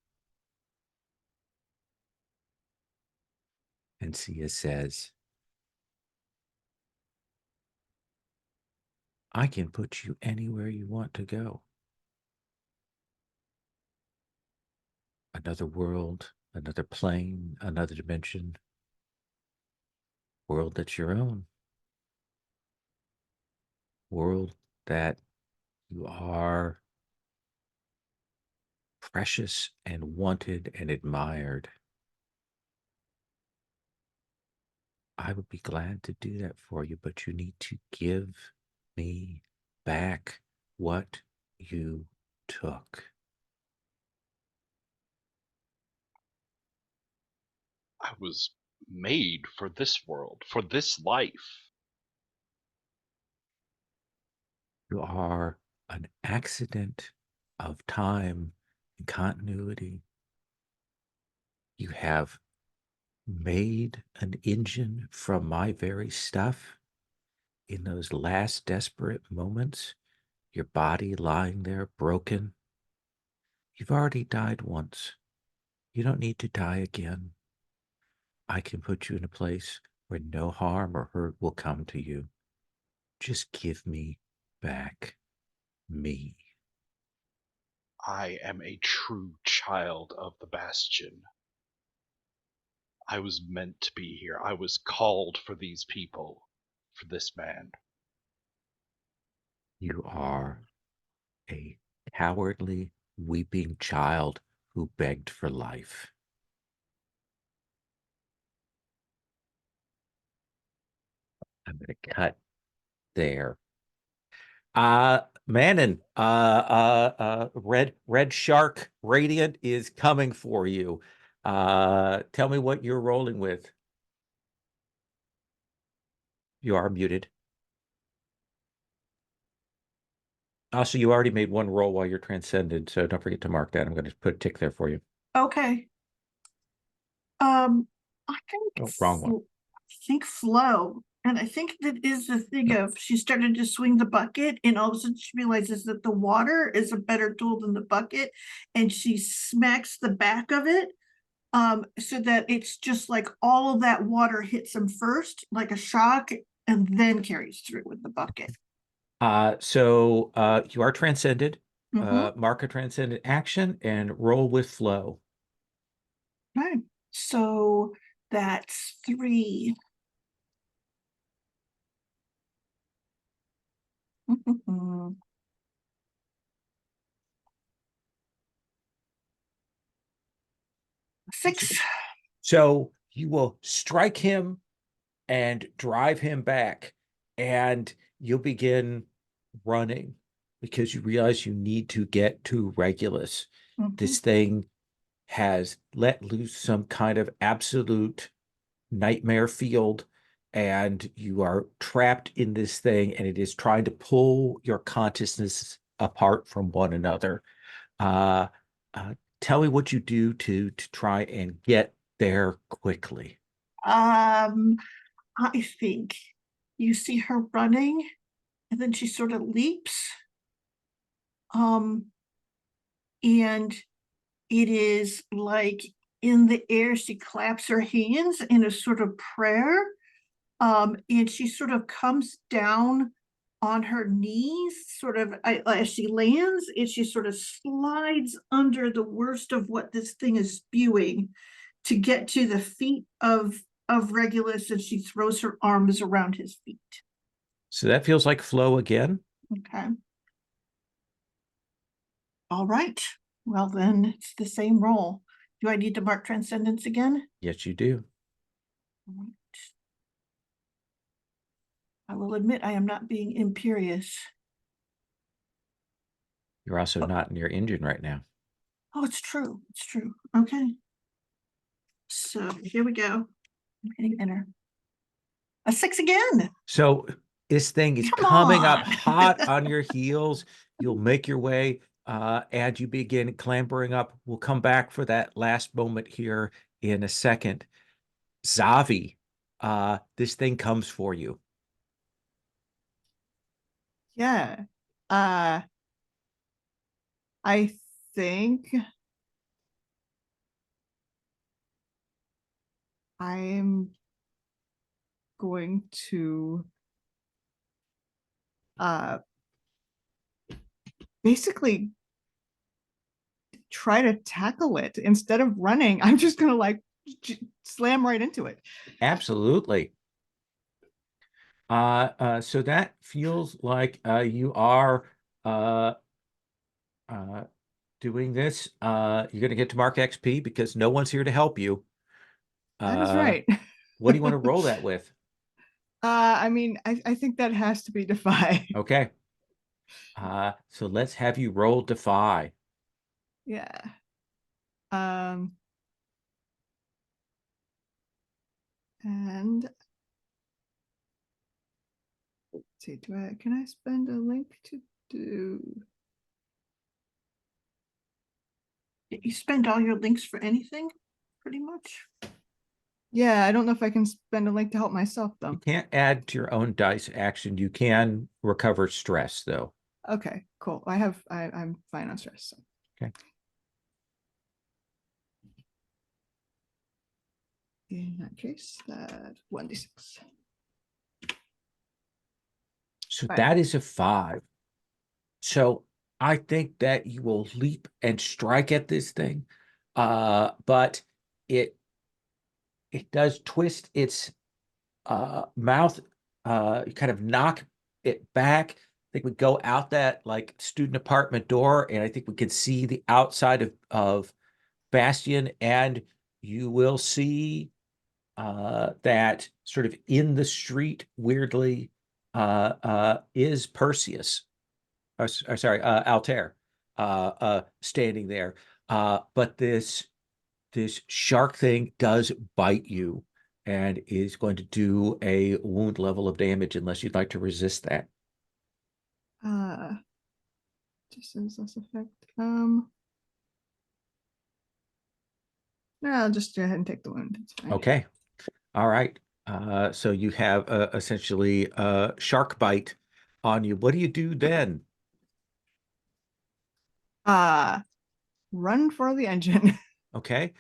A: And Sia says, I can put you anywhere you want to go. Another world, another plane, another dimension, world that's your own, world that you are precious and wanted and admired. I would be glad to do that for you, but you need to give me back what you took.
B: I was made for this world, for this life.
A: You are an accident of time and continuity. You have made an engine from my very stuff in those last desperate moments, your body lying there broken. You've already died once. You don't need to die again. I can put you in a place where no harm or hurt will come to you. Just give me back me.
B: I am a true child of the Bastion. I was meant to be here. I was called for these people, for this man.
A: You are a cowardly, weeping child who begged for life. I'm going to cut there. Manon, red shark radiant is coming for you. Tell me what you're rolling with. You are muted. Also, you already made one roll while you're transcended, so don't forget to mark that. I'm going to put a tick there for you.
E: Okay. I think
A: Oh, wrong one.
E: I think flow. And I think that is the thing of she started to swing the bucket and all of a sudden she realizes that the water is a better tool than the bucket and she smacks the back of it so that it's just like all of that water hits him first like a shock and then carries through with the bucket.
A: So you are transcended.
E: Mhm.
A: Mark a transcendent action and roll with flow.
E: Okay. So that's 3. Six.
A: So you will strike him and drive him back, and you'll begin running because you realize you need to get to Regulus. This
E: Mhm.
A: thing has let loose some kind of absolute nightmare field, and you are trapped in this thing, and it is trying to pull your consciousness apart from one another. Uh, Tell me what you do to try and get there quickly.
E: I think you see her running and then she sort of leaps. And it is like in the air, she claps her hands in a sort of prayer. And she sort of comes down on her knees, sort of as she lands, and she sort of slides under the worst of what this thing is spewing to get to the feet of Regulus, and she throws her arms around his feet.
A: So that feels like flow again.
E: Okay. All right. Well, then it's the same roll. Do I need to mark transcendence again?
A: Yes, you do.
E: All right. I will admit I am not being imperious.
A: You're also not in your engine right now.
E: Oh, it's true. It's true. Okay. So here we go. I'm hitting enter. A 6 again.
A: So this thing is
E: Come
A: coming up
E: on.
A: hot on your heels. You'll make your way and you begin clambering up. We'll come back for that last moment here in a second. Zavi, this thing comes for you.
C: Yeah. I think I'm going to basically try to tackle it instead of running. I'm just gonna like slam right into it.
A: Absolutely. So that feels like you are doing this. You're going to get to mark XP because no one's here to help you.
C: That is right.
A: What do you want to roll that with?
C: I mean, I think that has to be Defy.
A: Okay. So let's have you roll Defy.
C: Yeah. Um, And let's see, can I spend a link to do?
E: You spend all your links for anything, pretty much.
C: Yeah, I don't know if I can spend a link to help myself
A: You
C: though.
A: can't add to your own dice action. You can recover stress though.
C: Okay, cool. I'm fine on stress. So.
A: Okay.
C: In that case, that 1d6.
A: So
C: 5.
A: that is a 5. So I think that you will leap and strike at this thing. But it does twist its mouth, kind of knock it back. I think we go out that like student apartment door, and I think we can see the outside of Bastion, and you will see that sort of in the street, weirdly, is Perseus. Or sorry, Altair, standing there. But this shark thing does bite you and is going to do a wound level of damage unless you'd like to resist that.
C: Just as less effect. No, I'll just go ahead and take the wound. It's fine.
A: Okay. All right. So you have essentially a shark bite on you. What do you do then?
C: Run for the engine.
A: Okay.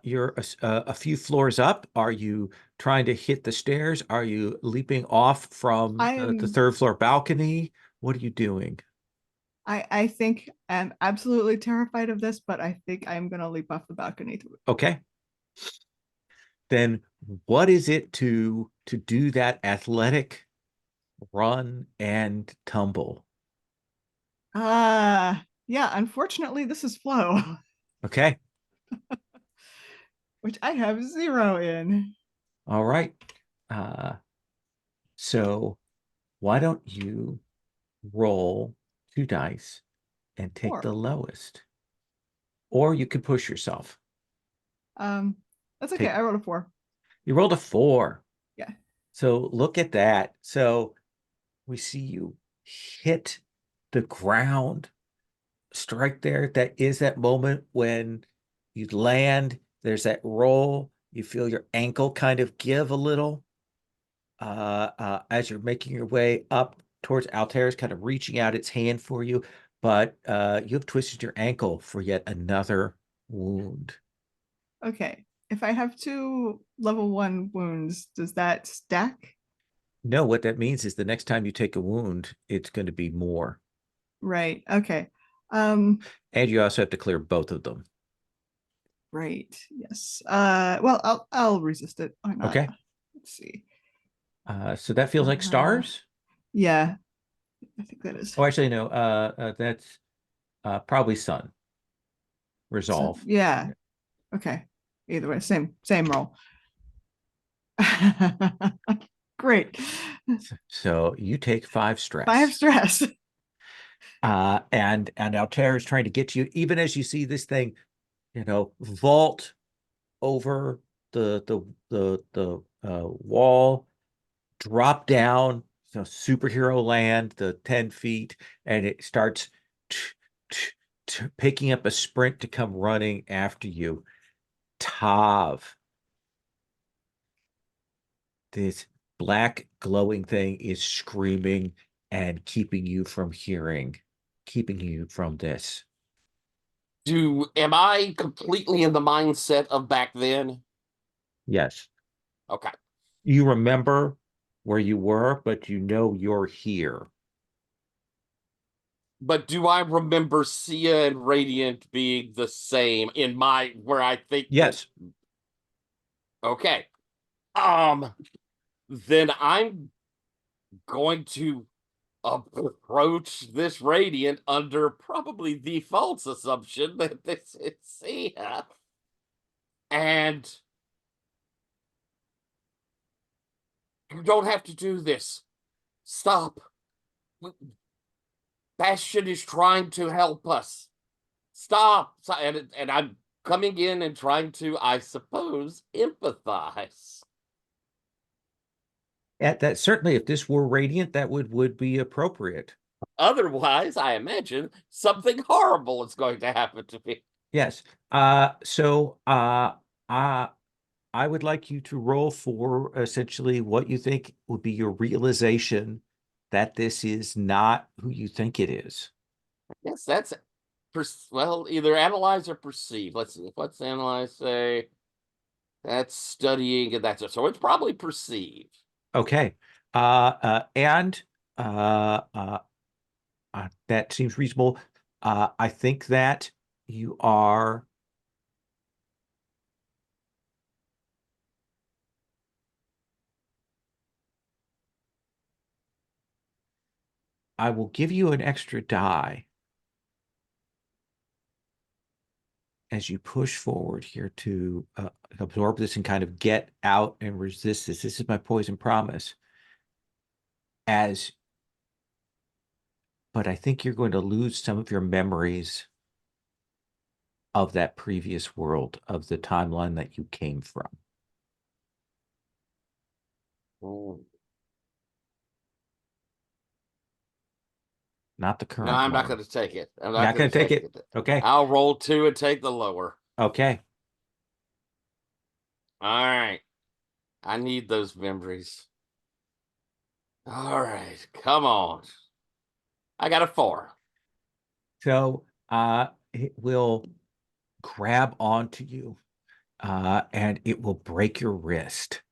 A: You're a few floors up. Are you trying to hit the stairs? Are you leaping off from the third floor balcony? What are you doing?
C: I think I'm absolutely terrified of this, but I think I'm gonna leap off the balcony.
A: Okay. Then what is it to do that athletic run and tumble?
C: Yeah, unfortunately, this is flow,
A: Okay.
C: which I have 0 in.
A: All right. So why don't you roll 2 dice and take
C: 4.
A: the lowest? Or you could push yourself.
C: That's okay. I rolled a 4.
A: You rolled a 4.
C: Yeah.
A: So look at that. So we see you hit the ground, strike there. That is that moment when you land. There's that roll. You feel your ankle kind of give a little as you're making your way up towards Altair's, kind of reaching out its hand for you. But you have twisted your ankle for yet another wound.
C: Okay. If I have 2 level 1 wounds, does that stack?
A: No, what that means is the next time you take a wound, it's going to be more.
C: Right. Okay.
A: And you also have to clear both of them.
C: Right. Yes. Well, I'll resist it. Why not?
A: Okay.
C: Let's see.
A: So that feels like stars.
C: Yeah, I think that is.
A: Oh, actually, no. That's probably sun. Resolve.
C: So, yeah. Okay. Either way, same roll. Great.
A: So you take 5 stress.
C: 5 stress.
A: And Altair is trying to get you, even as you see this thing, vault over the wall, drop down, superhero land, the 10 feet, and it starts picking up a sprint to come running after you. Tav, this black glowing thing is screaming and keeping you from hearing, keeping you from this.
D: Am I completely in the mindset of back then?
A: Yes.
D: Okay.
A: You remember where you were, but you're here.
D: But do I remember Sia and Radiant being the same in where I think?
A: Yes.
D: Okay. Then I'm going to approach this Radiant under probably the false assumption that this is Sia. And you don't have to do this. Stop. Bastion is trying to help us. Stop. And I'm coming in and trying to, I suppose, empathize.
A: that certainly, if this were radiant, that would be appropriate.
D: Otherwise, I imagine something horrible is going to happen to me.
A: Yes. So I would like you to roll for essentially what you think would be your realization that this is not who you think it is.
D: Yes, that's well, either analyze or perceive. Let's see. What's analyze say? That's studying, and that's it. So it's probably perceive.
A: Okay. And that seems reasonable. I think that you are. I will give you an extra die as you push forward here to absorb this and kind of get out and resist this. This is my poison promise. But I think you're going to lose some of your memories of that previous world, of the timeline that you came from.
D: Mm.
A: Not the
D: No,
A: current
D: I'm not
A: one.
D: going to take it. I'm
A: You're
D: not
A: not
D: going
A: going
D: to
A: to take
D: take
A: it.
D: it.
A: Okay.
D: I'll roll 2 and take the lower.
A: Okay.
D: All right. I need those memories. All right. Come on. I got a 4.
A: So it will grab onto you and it will break your wrist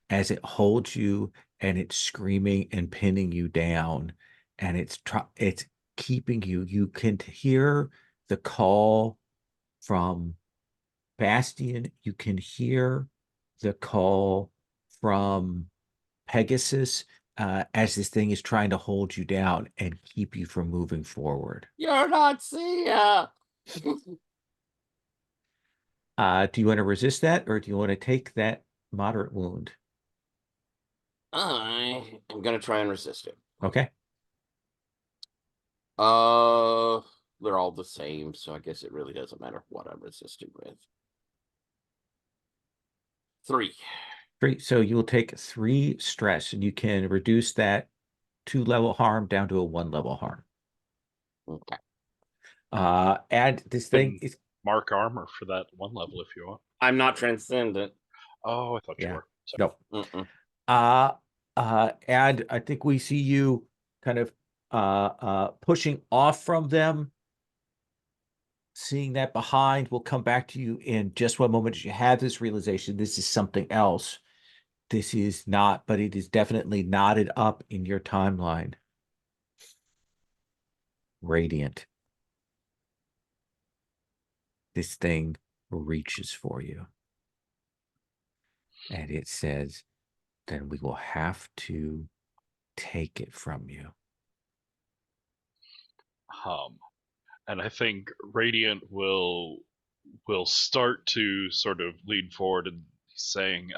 A: as it holds you, and it's screaming and pinning you down, and it's keeping you. You can hear the call from Bastion. You can hear the call from Pegasus as this thing is trying to hold you down and keep you from moving forward.
D: You're not Sia.
A: Do you want to resist that, or do you want to take that moderate wound?
D: I am going to try and resist it.
A: Okay.
D: They're all the same, so I guess it really doesn't matter what I'm resisting with. 3.
A: Great. So you will take 3 stress, and you can reduce that 2-level harm down to a 1-level harm.
D: Okay.
A: And this thing
B: Can
A: is
B: mark armor for that 1 level if you want.
D: I'm not transcendent.
B: Oh, I thought you
A: yeah.
B: were. Sorry.
A: No.
D: Mm-mm.
A: And I think we see you kind of pushing off from them. Seeing that behind, we'll come back to you in just one moment as you have this realization. This is something else. This is not, but it is definitely knotted up in your timeline. Radiant. This thing reaches for you. And it says, then we will have to take it from you.
B: And I think Radiant will start to sort of lean forward and saying,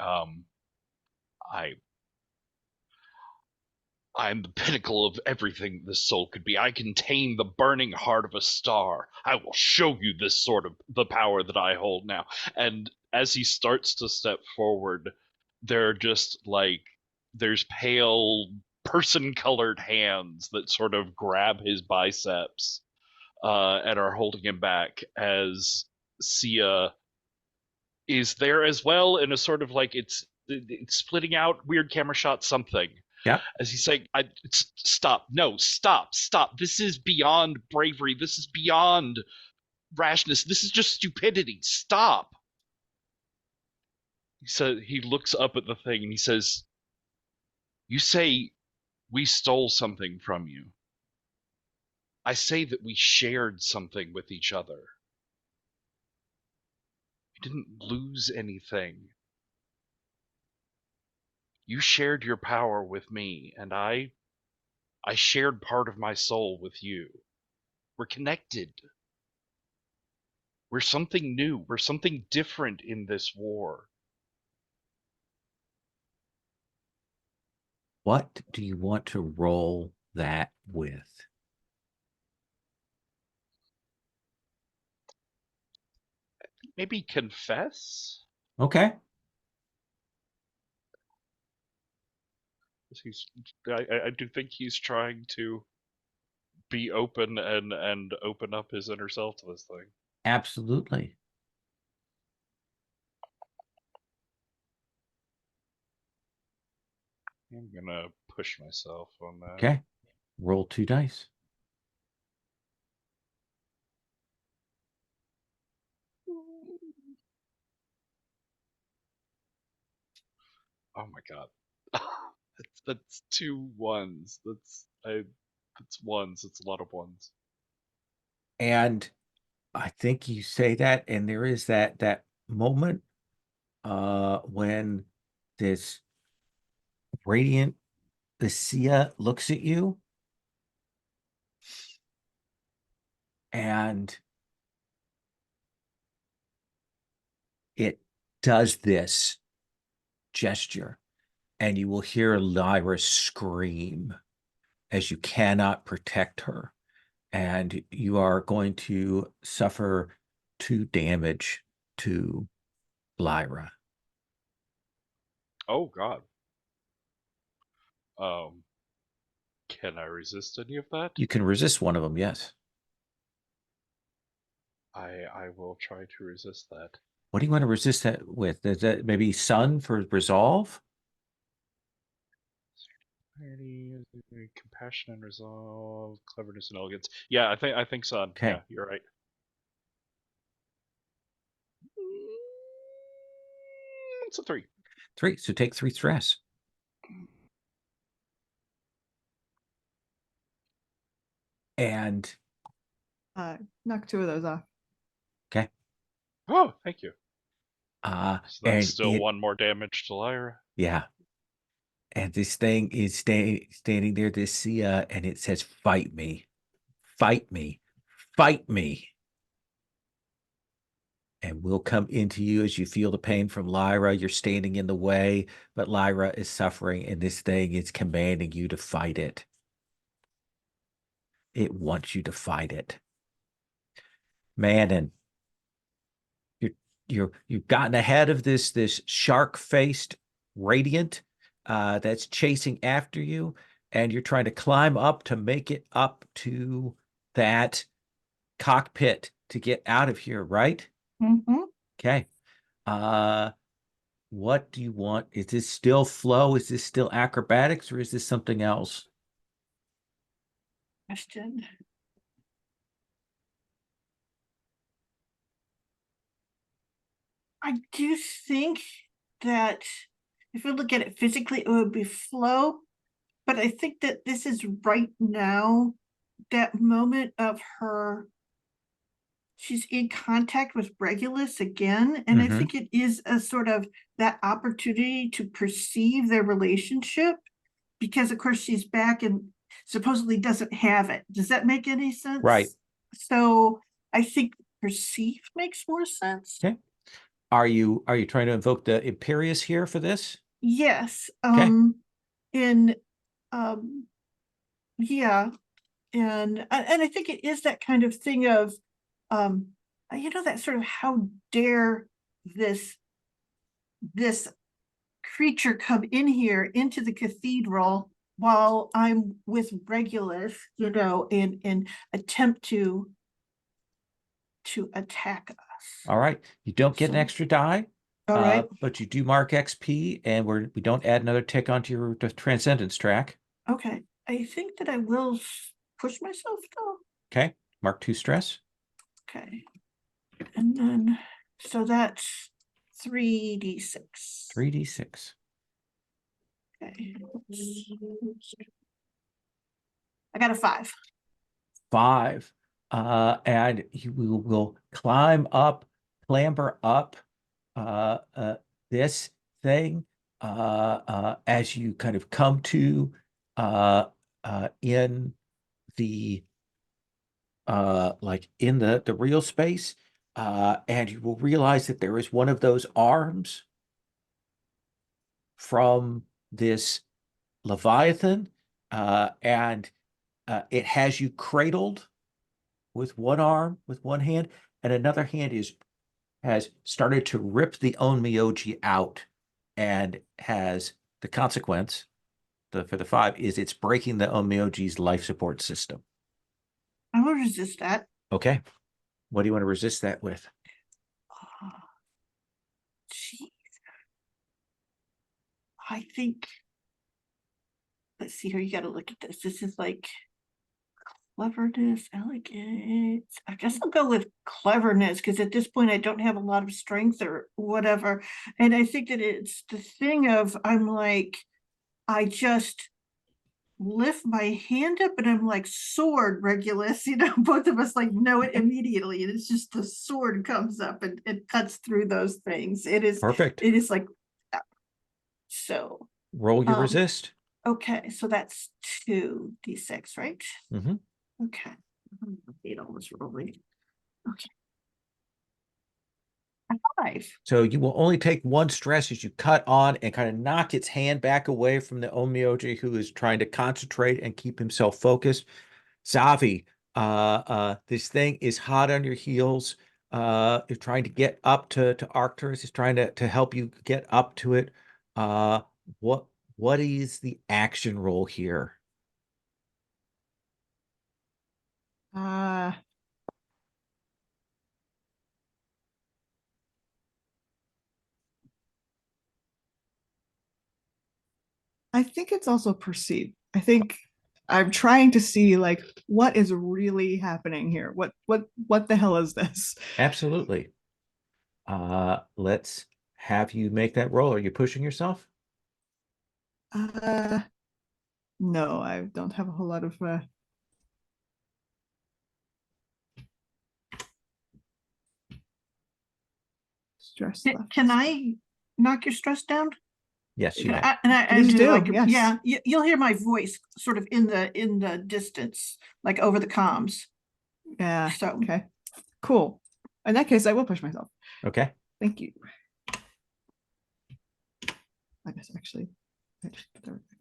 B: I'm the pinnacle of everything this soul could be. I contain the burning heart of a star. I will show you this sort of the power that I hold now. And as he starts to step forward, they're just like there's pale person-colored hands that sort of grab his biceps and are holding him back as Sia is there as well in a sort of like it's splitting out weird camera shot something
A: Yeah.
B: as he's saying, stop, no, stop. This is beyond bravery. This is beyond rashness. This is just stupidity. Stop. He looks up at the thing and he says, you say we stole something from you. I say that we shared something with each other. You didn't lose anything. You shared your power with me, and I shared part of my soul with you. We're connected. We're something new. We're something different in this war.
A: What do you want to roll that with?
B: Maybe confess?
A: Okay.
B: He's I do think he's trying to be open and open up his inner self to this thing.
A: Absolutely.
B: I'm gonna push myself on that.
A: Okay. Roll 2 dice.
B: Oh my god. That's 2 ones. That's ones. It's a lot of ones.
A: And I think you say that, and there is that moment when this radiant the Sia looks at you and it does this gesture, and you will hear Lyra scream as you cannot protect her, and you are going to suffer 2 damage to Lyra.
B: Oh god. Can I resist any of that?
A: You can resist one of them, yes.
B: I will try to resist that.
A: What do you want to resist that with? Is that maybe Sun for resolve?
B: Compassion and resolve, cleverness and elegance. Yeah, I think Sun.
A: Okay.
B: Yeah, you're right. It's a 3.
A: 3. So take 3 stress. And
C: Knock 2 of those off.
A: okay.
B: Oh, thank you. So
A: And
B: that's still 1 more damage to Lyra.
A: Yeah. And this thing is standing there, this Sia, and it says, "Fight me, fight me, fight me." And we'll come into you as you feel the pain from Lyra. You're standing in the way, but Lyra is suffering, and this thing is commanding you to fight it. It wants you to fight it. Man, and you've gotten ahead of this shark-faced radiant that's chasing after you, and you're trying to climb up to make it up to that cockpit to get out of here, right?
E: Mm-hmm.
A: Okay. What do you want? Is this still flow? Is this still acrobatics, or is this something else?
E: Question. I do think that if we look at it physically, it would be flow. But I think that this is right now that moment of her. She's in contact with Regulus again. And I think it is a sort of that opportunity to perceive their relationship because, of course, she's back and supposedly doesn't have it. Does that make any sense?
A: Right.
E: So I think perceive makes more sense.
A: Okay. Are you trying to invoke the Imperious here for this?
E: Yes.
A: Okay.
E: Yeah. And I think it is that kind of thing of that sort of how dare this creature come in here into the cathedral while I'm with Regulus, and attempt to attack us.
A: All right. You don't get an
E: So-
A: extra die.
E: All right.
A: But you do mark XP, and we don't add another tick onto your transcendence track.
E: Okay. I think that I will push myself though.
A: Okay. Mark 2 stress.
E: Okay. And then so that's 3d6.
A: 3d6.
E: Okay. I got a 5.
A: 5. And you will clamber up this thing as you kind of come to in the like in the real space, and you will realize that there is one of those arms from this leviathan, and it has you cradled with one arm, with one hand, and another hand has started to rip the Onmyoji out, and has the consequence for the 5 is it's breaking the Onmyoji's life support system.
E: I will resist that.
A: Okay. What do you want to resist that with?
E: Oh, jeez. I think, let's see here, you got to look at this. This is like cleverness, elegance. I guess I'll go with cleverness because at this point I don't have a lot of strength or whatever. And I think that it's the thing of I'm like, I just lift my hand up and I'm like, sword, Regulus. Both of us like know it immediately. And it's just the sword comes up and it cuts through those things.
A: Perfect.
E: It is like, so.
A: Roll your resist.
E: Okay, so that's 2d6, right?
A: Mm-hmm.
E: Okay. It almost rolling. Okay. 5.
A: So you will only take 1 stress as you cut on and kind of knock its hand back away from the Onmyoji, who is trying to concentrate and keep himself focused. Zavi, this thing is hot on your heels. You're trying to get up to Arcturus. Is trying to help you get up to it. What is the action roll here?
C: I think it's also perceived. I think I'm trying to see like what is really happening here. What the hell is this?
A: Absolutely. Let's have you make that roll. Are you pushing yourself?
C: No, I don't have a whole lot of stress left.
E: Can I knock your stress down?
A: Yes, you
E: Can
A: may.
E: I
C: Please
E: do
C: do,
E: like,
C: yes.
E: yeah, you'll hear my voice sort of in the distance, like over the comms.
C: Yeah.
E: So
C: Okay. Cool. In that case, I will push myself.
A: Okay.
C: Thank you. I guess actually.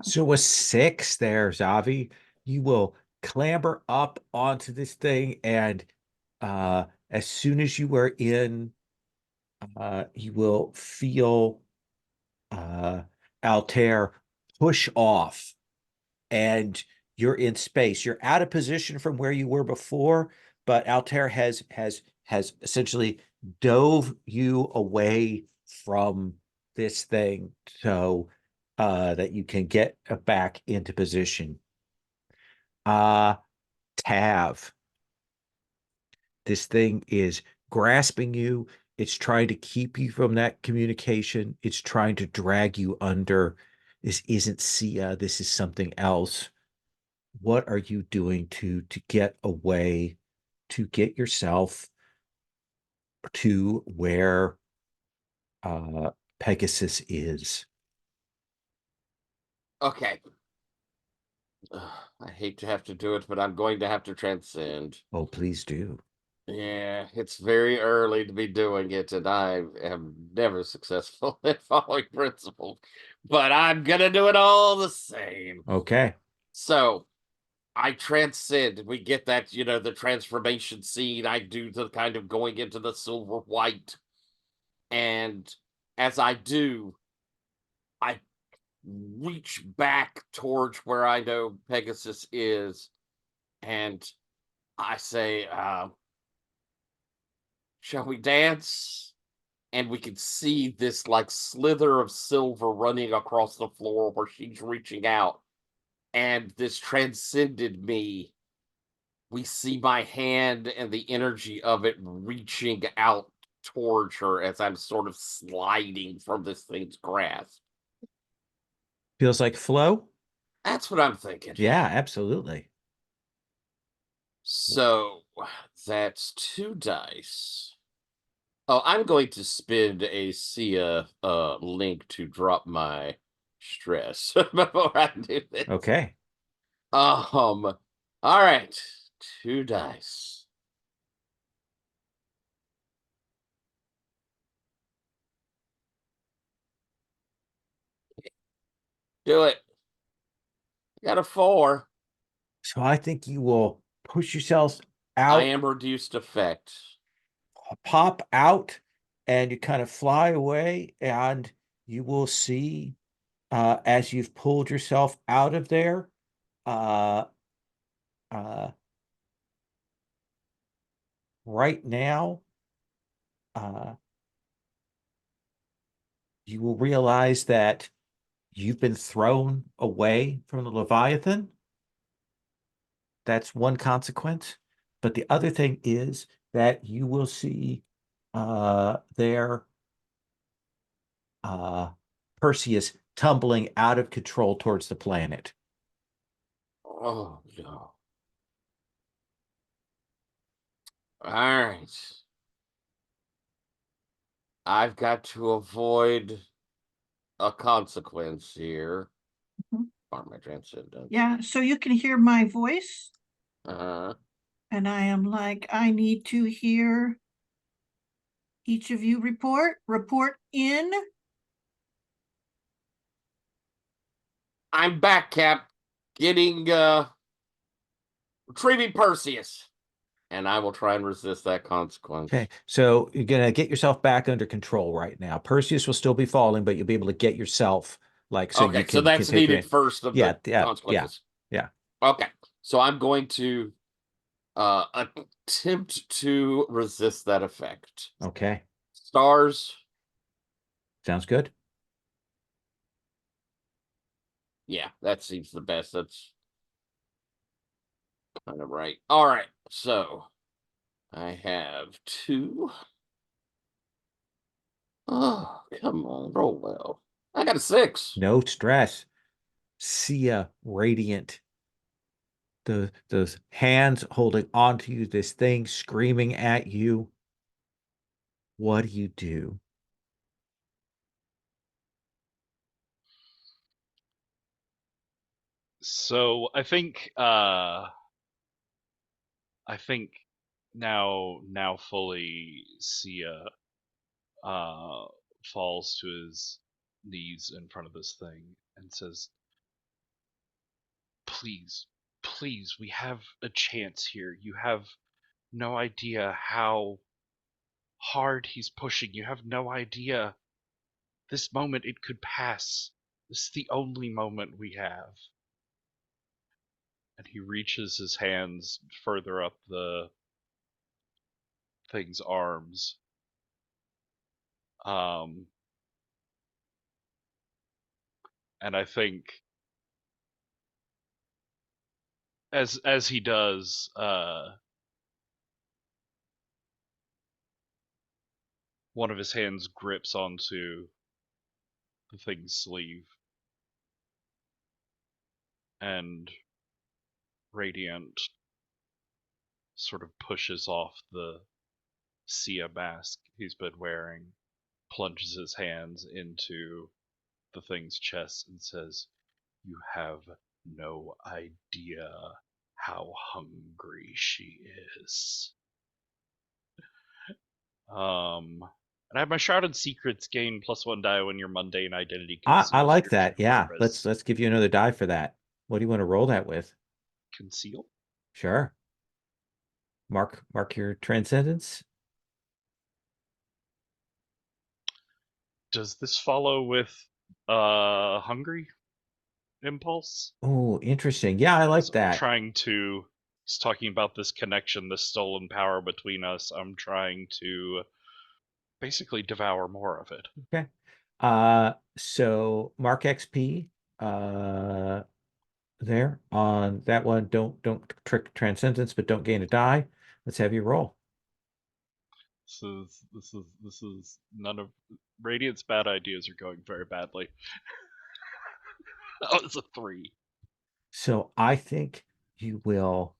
A: So a 6 there, Zavi. You will clamber up onto this thing, and as soon as you are in, you will feel Altair push off, and you're in space. You're out of position from where you were before, but Altair has essentially dove you away from this thing so that you can get back into position. Tav, this thing is grasping you. It's trying to keep you from that communication. It's trying to drag you under. This isn't Sia. This is something else. What are you doing to get away, to get yourself to where Pegasus is?
D: Okay. I hate to have to do it, but I'm going to have to transcend.
A: Oh, please do.
D: Yeah, it's very early to be doing it, and I am never successful at following principles, but I'm gonna do it all the same.
A: Okay.
D: So I transcend. We get that, the transformation scene. I do the kind of going into the silver white. And as I do, I reach back towards where I know Pegasus is, and I say, shall we dance? And we can see this like slither of silver running across the floor where she's reaching out. And this transcended me. We see my hand and the energy of it reaching out towards her as I'm sort of sliding from this thing's grasp.
A: Feels like flow?
D: That's what I'm thinking.
A: Yeah, absolutely.
D: So that's 2 dice. Oh, I'm going to spend a Sia link to drop my stress before I do this.
A: Okay.
D: All right. 2 dice. Do it. Got a 4.
A: So I think you will push yourself
D: I
A: out,
D: am reduced effect.
A: pop out, and you kind of fly away, and you will see as you've pulled yourself out of there, uh, right now, you will realize that you've been thrown away from the Leviathan. That's one consequence. But the other thing is that you will see there Perseus tumbling out of control towards the planet.
D: Oh no. All right. I've got to avoid a consequence here.
E: Mhm.
D: Or my transcendence.
E: Yeah, so you can hear my voice,
D: Uh-huh.
E: and I am like, I need to hear each of you report in.
D: I'm back, Cap. Getting retrieving Perseus. And I will try and resist that consequence.
A: Okay, so you're gonna get yourself back under control right now. Perseus will still be falling, but you'll be able to get yourself so
D: Okay,
A: you
D: so
A: can
D: that's
A: take
D: needed
A: it.
D: first of
A: Yeah,
D: the
A: yeah,
D: consequences.
A: yeah.
D: Okay, so I'm going to attempt to resist that effect.
A: Okay,
D: Stars.
A: sounds good.
D: Yeah, that seems the best. That's kind of right. All right, so I have 2. Oh, come on, roll well. I got a 6.
A: No stress. Sia radiant. Those hands holding onto you, this thing screaming at you. What do you do?
B: So I think now fully Sia falls to his knees in front of this thing and says, please, please, we have a chance here. You have no idea how hard he's pushing. You have no idea. This moment, it could pass. This is the only moment we have. And he reaches his hands further up the thing's arms. And I think as he does, one of his hands grips onto the thing's sleeve, and Radiant sort of pushes off the Sia mask he's been wearing, plunges his hands into the thing's chest, and says, "You have no idea how hungry she is." And I have my Shrouded Secrets gain +1 die when your mundane identity
A: I
B: conceals
A: like
B: your
A: that.
B: true
A: Yeah,
B: purpose.
A: let's give you another die for that. What do you want to roll that with?
B: Conceal?
A: Sure. Mark your transcendence.
B: Does this follow with hungry impulse?
A: Oh, interesting. Yeah, I like
B: So I'm
A: that.
B: trying to. He's talking about this connection, this stolen power between us. I'm trying to basically devour more of it.
A: Okay. So mark XP there on that one. Don't trick transcendence, but don't gain a die. Let's have you roll.
B: This is none of Radiant's bad ideas are going very badly. Oh, it's a 3.
A: So I think you will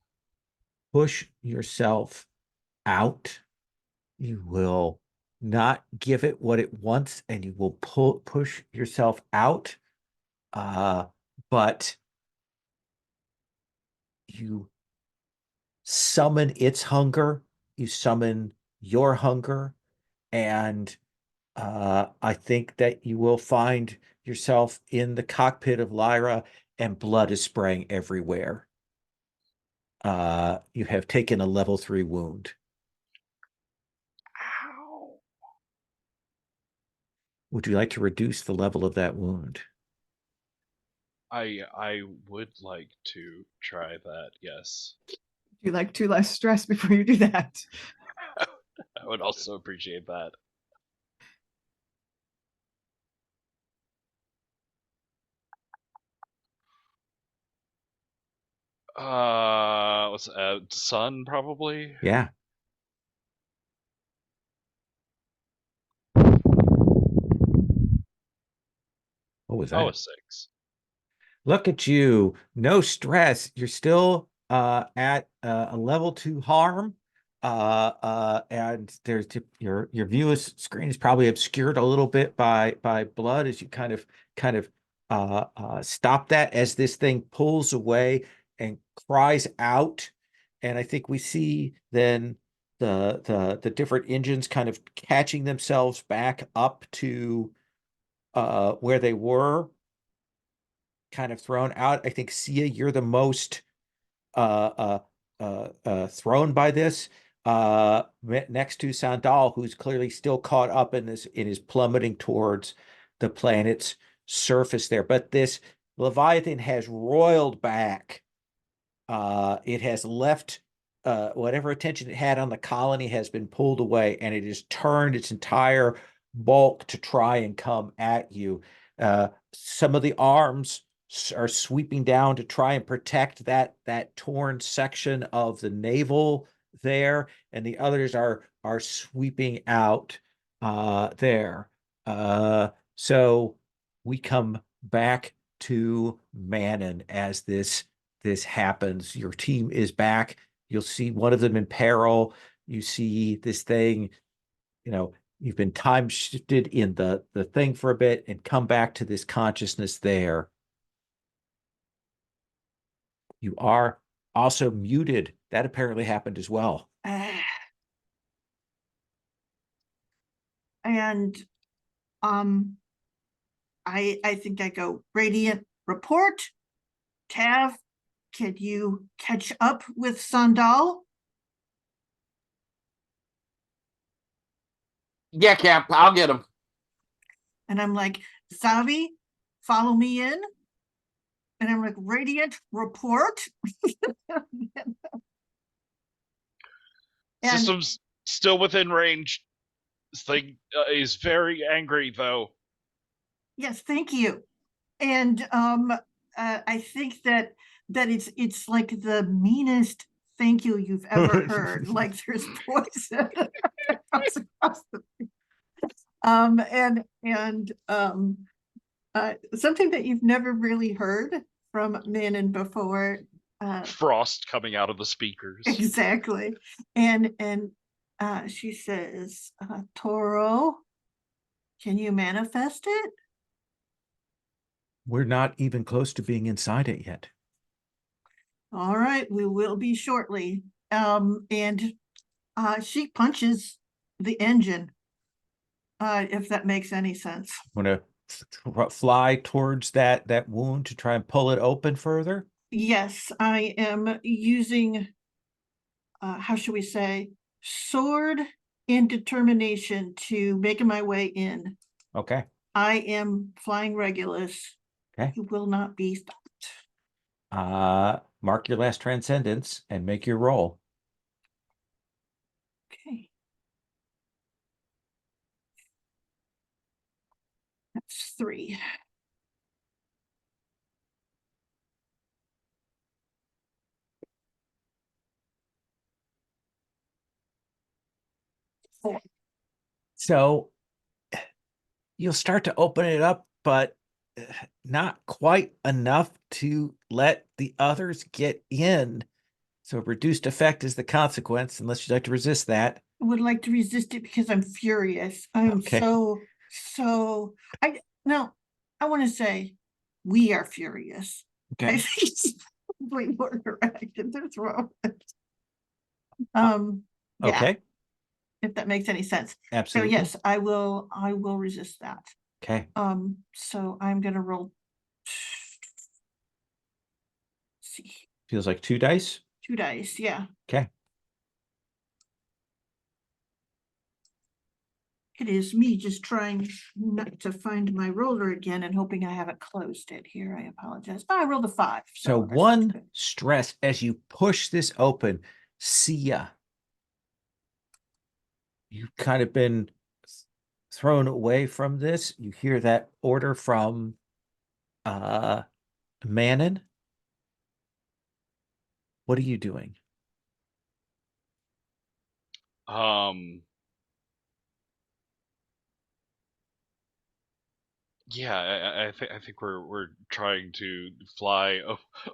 A: push yourself out. You will not give it what it wants, and you will push yourself out. But you summon its hunger, you summon your hunger, and I think that you will find yourself in the cockpit of Lyra, and blood is spraying everywhere. You have taken a level 3 wound.
B: Ow.
A: Would you like to reduce the level of that wound?
B: I would like to try that. Yes,
C: You like to less stress before you do that.
B: I would also appreciate that. What's sun probably?
A: Yeah. What was
B: Oh,
A: that?
B: a 6.
A: Look at you. No stress. You're still at a level 2 harm. And there's your view screen is probably obscured a little bit by blood as you kind of stop that as this thing pulls away and cries out. And I think we see then the different engines kind of catching themselves back up to where they were, kind of thrown out. I think Sia, you're the most thrown by this. Next to Sandal, who's clearly still caught up in this, in his plummeting towards the planet's surface there. But this Leviathan has roiled back. It has left whatever attention it had on the colony has been pulled away, and it has turned its entire bulk to try and come at you. Some of the arms are sweeping down to try and protect that torn section of the navel there, and the others are sweeping out there. So we come back to Manon as this happens. Your team is back. You'll see one of them in peril. You see this thing, you've been time shifted in the thing for a bit and come back to this consciousness there. You are also muted. That apparently happened as well.
E: And I think I go Radiant report. Tav, can you catch up with Sandal?
D: Yeah, Cap, I'll get him.
E: And I'm like, Zavi, follow me in. And I'm like, Radiant report. And
B: System's still within range. This thing is very angry, though.
E: yes, thank you. And I think that it's like the meanest thank you you've ever heard. Like there's poison across the something that you've never really heard from Manon before.
B: Frost coming out of the speakers.
E: Exactly. And she says, Toro, can you manifest it?
A: We're not even close to being inside it yet.
E: All right, we will be shortly. And she punches the engine, if that makes any sense.
A: I'm gonna fly towards that wound to try and pull it open further.
E: Yes, I am using, how should we say, sword and determination to make my way in.
A: Okay.
E: I am flying Regulus.
A: Okay.
E: You will not be stopped.
A: Mark your last transcendence and make your roll.
E: Okay. That's 3.
A: So you'll start to open it up, but not quite enough to let the others get in. So reduced effect is the consequence, unless you'd like to resist that.
E: I would like to resist it because I'm furious. I'm
A: Okay.
E: so I want to say we are furious. I
A: Okay.
E: think it's probably more correct in this role. Yeah,
A: Okay.
E: if that makes any sense. So
A: Absolutely.
E: yes, I will resist that.
A: Okay.
E: So I'm gonna roll. See,
A: Feels like 2 dice.
E: 2 dice, yeah.
A: Okay.
E: It is me just trying not to find my roller again and hoping I haven't closed it here. I apologize. Oh, I rolled a 5.
A: So
E: I guess that's
A: one
E: good.
A: stress as you push this open, Sia, you've kind of been thrown away from this. You hear that order from Manon. What are you doing?
B: Yeah, I think we're trying to fly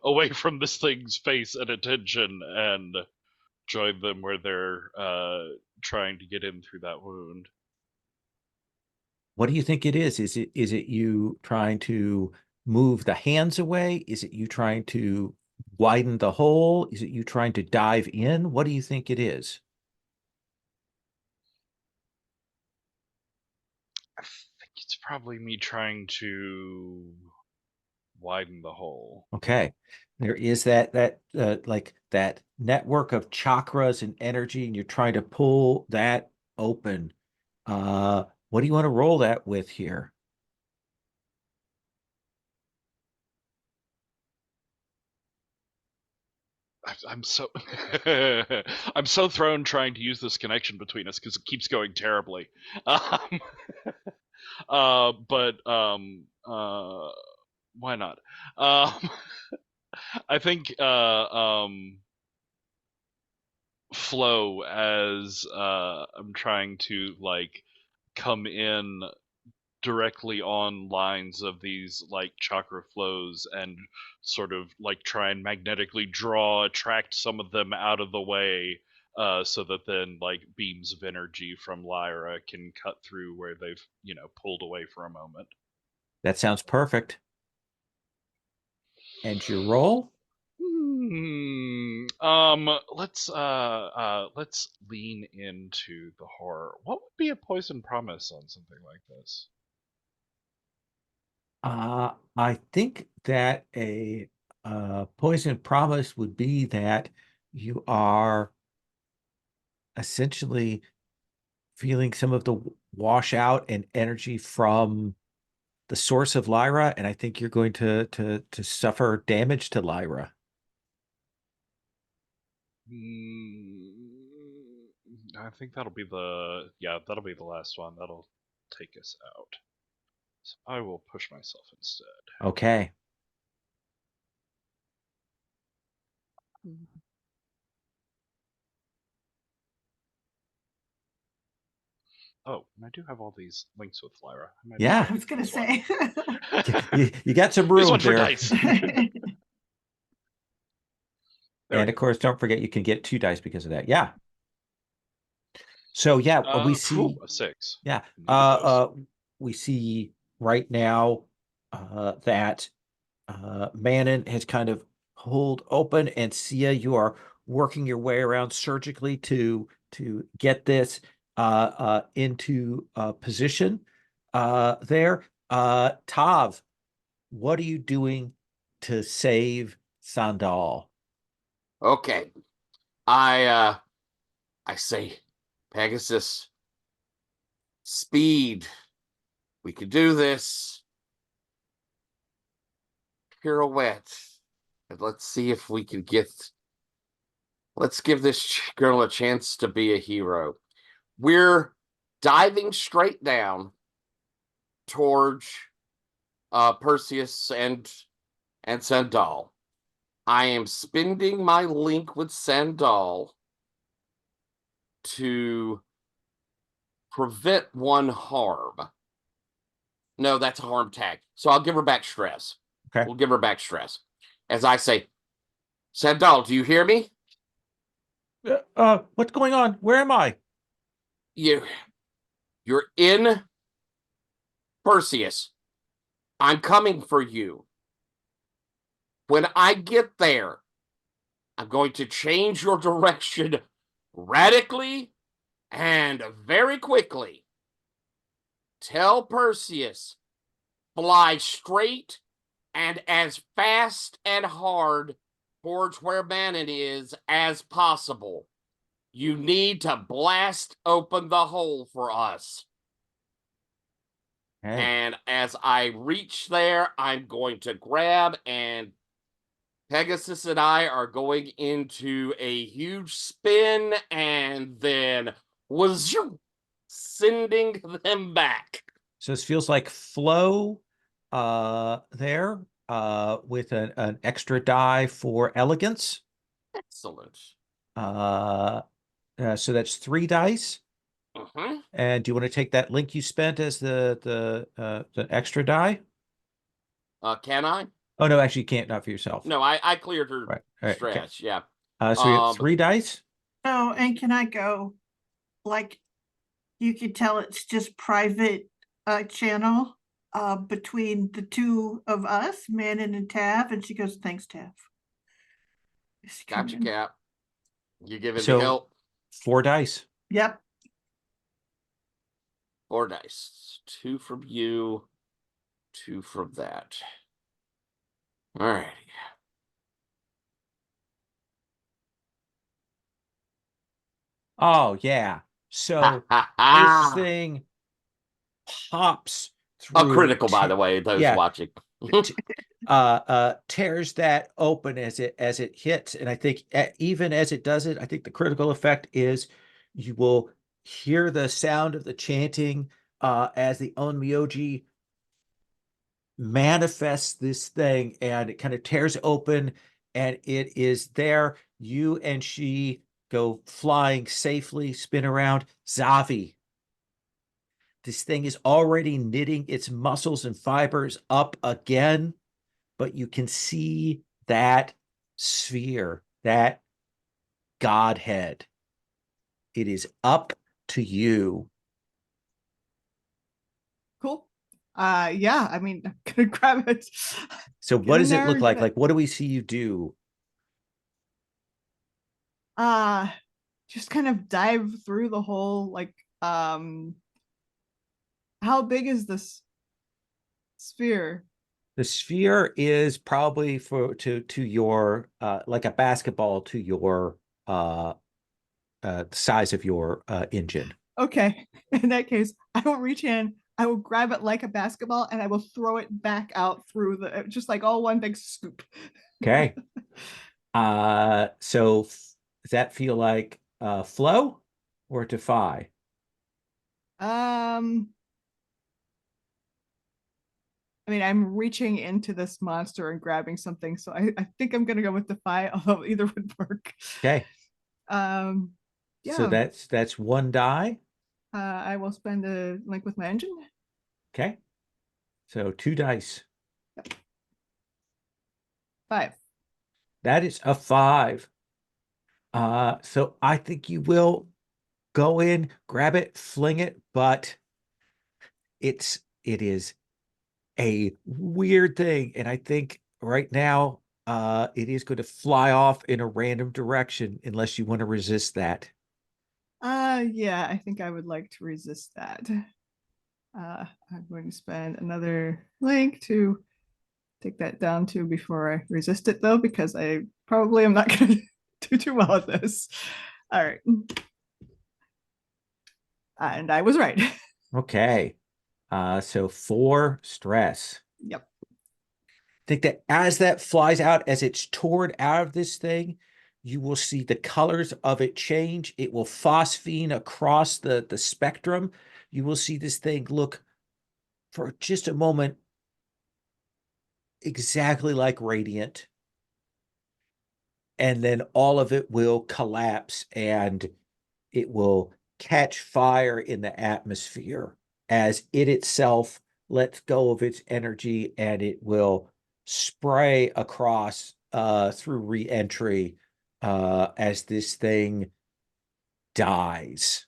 B: away from this thing's face and attention and join them where they're trying to get in through that wound.
A: What do you think it is? Is it you trying to move the hands away? Is it you trying to widen the hole? Is it you trying to dive in? What do you think it is?
B: I think it's probably me trying to widen the hole.
A: Okay. There is that like that network of chakras and energy, and you're trying to pull that open. What do you want to roll that with here?
B: I'm so I'm so thrown trying to use this connection between us because it keeps going terribly. Um, but why not? I think flow as I'm trying to like come in directly on lines of these like chakra flows and sort of like try and magnetically attract some of them out of the way, so that then like beams of energy from Lyra can cut through where they've, pulled away for a moment.
A: That sounds perfect. And your roll?
B: Let's lean into the horror. What would be a poison promise on something like this?
A: I think that a poison promise would be that you are essentially feeling some of the washout and energy from the source of Lyra, and I think you're going to suffer damage to Lyra.
B: I think that'll be that'll be the last one. That'll take us out. So I will push myself instead.
A: Okay.
B: Oh, and I do have all these links with Lyra. I might
A: Yeah.
E: I was gonna say.
A: You got some
B: Here's
A: room
B: one for
A: there.
B: dice.
A: And of course, don't forget you can get 2 dice because of that. Yeah. So yeah, we see
B: a 6.
A: yeah.
B: Needed those.
A: We see right now that Manon has kind of pulled open, and Sia, you are working your way around surgically to get this into position there. Tav, what are you doing to save Sandal?
D: Okay. I say, Pegasus, speed. We can do this. Pirouette. And let's see if we can let's give this girl a chance to be a hero. We're diving straight down towards Perseus and Sandal. I am spending my link with Sandal to prevent 1 harm. No, that's a harm tag. So I'll give her back stress.
A: Okay.
D: We'll give her back stress. As I say, Sandal, do you hear me?
A: What's going on? Where am I?
D: You're in Perseus. I'm coming for you. When I get there, I'm going to change your direction radically and very quickly. Tell Perseus, fly straight and as fast and hard towards where Manon is as possible. You need to blast open the hole for us.
A: Okay.
D: And as I reach there, I'm going to grab, and Pegasus and I are going into a huge spin, and then wazoo, sending them back.
A: So this feels like flow there with an extra die for elegance.
D: Excellent.
A: So that's 3 dice.
D: Mhm.
A: And do you want to take that link you spent as the extra die?
D: Can I?
A: Oh no, actually you can't, not for yourself.
D: No, I cleared her
A: Right. All right. Okay.
D: stretch. Yeah.
A: So we have 3 dice.
E: Oh, and can I go, like, you can tell it's just private channel between the two of us, Manon and Tav, and she goes, thanks, Tav. She come
D: Gotcha,
E: in.
D: Cap. You giving
A: So
D: me help?
A: 4 dice.
E: Yep.
D: 4 dice. 2 from you, 2 from that. All right.
A: Oh yeah. So this
D: A
A: thing pops through.
D: critical, by the way, those
A: yeah,
D: watching.
A: tears that open as it hits, and I think even as it does it, I think the critical effect is you will hear the sound of the chanting as the Onmyoji manifests this thing, and it kind of tears open, and it is there. You and she go flying safely, spin around. Zavi, this thing is already knitting its muscles and fibers up again, but you can see that sphere, that Godhead. It is up to you.
C: Cool. Yeah, I mean, I'm gonna grab it.
A: So
C: Get
A: what
C: in
A: does it
C: there
A: look
C: and
A: like?
C: get it.
A: Like, what do we see you do?
C: Just kind of dive through the whole, like, how big is this sphere?
A: The sphere is probably to your like a basketball to your size of your engine.
C: Okay, in that case, I will reach in, I will grab it like a basketball, and I will throw it back out through the, just like all one big scoop.
A: Okay. So does that feel like flow or defy?
C: Um, I mean, I'm reaching into this monster and grabbing something, so I think I'm gonna go with defy, although either would work.
A: Okay.
C: Um,
A: So
C: yeah,
A: that's 1 die.
C: I will spend a link with my engine.
A: Okay. So 2 dice.
C: 5.
A: That is a 5. So I think you will go in, grab it, fling it, but it is a weird thing, and I think right now it is going to fly off in a random direction unless you want to resist that.
C: Yeah, I think I would like to resist that. I'm going to spend another link to take that down to before I resist it, though, because I probably am not going to do too well at this. All right. And I was right.
A: Okay. So 4 stress.
C: Yep.
A: Think that as that flies out, as it's torn out of this thing, you will see the colors of it change. It will phosphene across the spectrum. You will see this thing look for just a moment exactly like radiant. And then all of it will collapse and it will catch fire in the atmosphere as it itself lets go of its energy, and it will spray across through re-entry as this thing dies.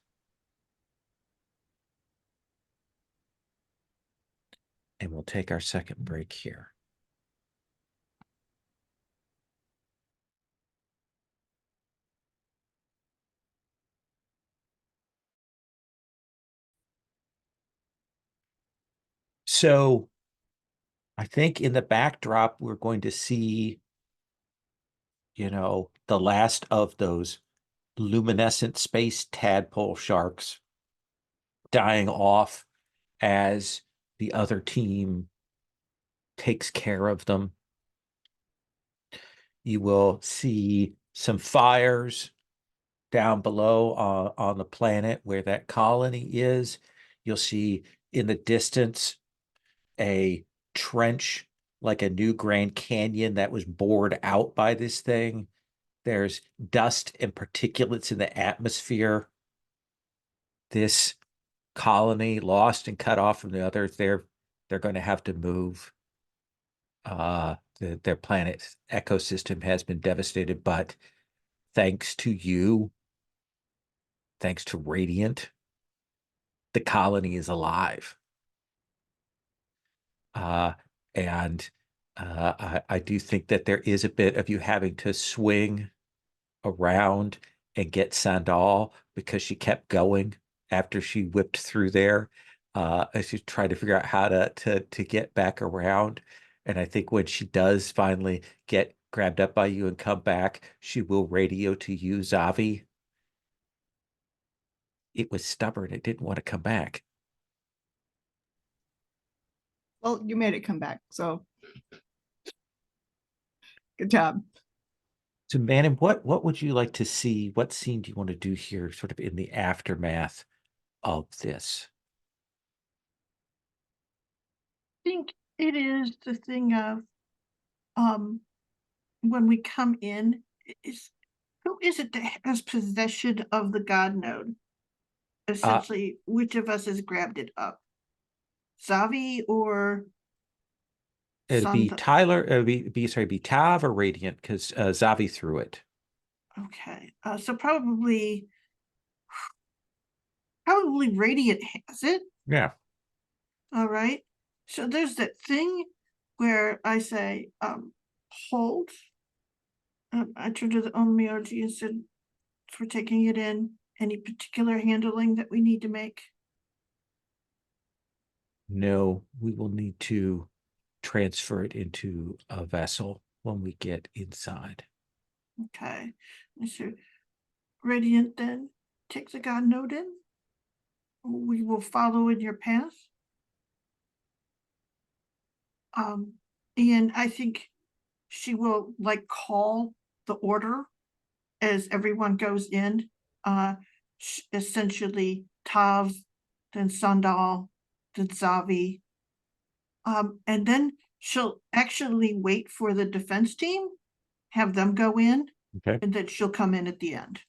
A: And we'll take our second break here. So I think in the backdrop, we're going to see, the last of those luminescent space tadpole sharks dying off as the other team takes care of them. You will see some fires down below on the planet where that colony is. You'll see in the distance a trench, like a new Grand Canyon that was bored out by this thing. There's dust and particulates in the atmosphere. This colony, lost and cut off from the others, they're going to have to move. Their planet's ecosystem has been devastated, but thanks to you, thanks to Radiant, the colony is alive. And I do think that there is a bit of you having to swing around and get Sandal because she kept going after she whipped through there. As she tried to figure out how to get back around. And I think when she does finally get grabbed up by you and come back, she will radio to you, Zavi. It was stubborn. It didn't want to come back.
C: Well, you made it come back, so good job.
A: So, Manon, what would you like to see? What scene do you want to do here, sort of in the aftermath of this?
E: I think it is the thing of when we come in, who is it that has possession of the God node? Essentially, which of us has grabbed it up? Zavi or
A: It'd be
E: Santa?
A: Tyler, be Tav or Radiant, because Zavi threw it.
E: Okay, so probably Radiant has it.
A: Yeah.
E: All right. So there's that thing where I say, hold. I turned to the Onmyoji and said, for taking it in, any particular handling that we need to make?
A: No, we will need to transfer it into a vessel when we get inside.
E: Okay. Mr. Radiant, then take the God node in. We will follow in your path. And I think she will like call the order as everyone goes in. Essentially Tav, then Sandal, then Zavi. And then she'll actually wait for the defense team, have them go in,
A: Okay.
E: and then she'll come in at the end.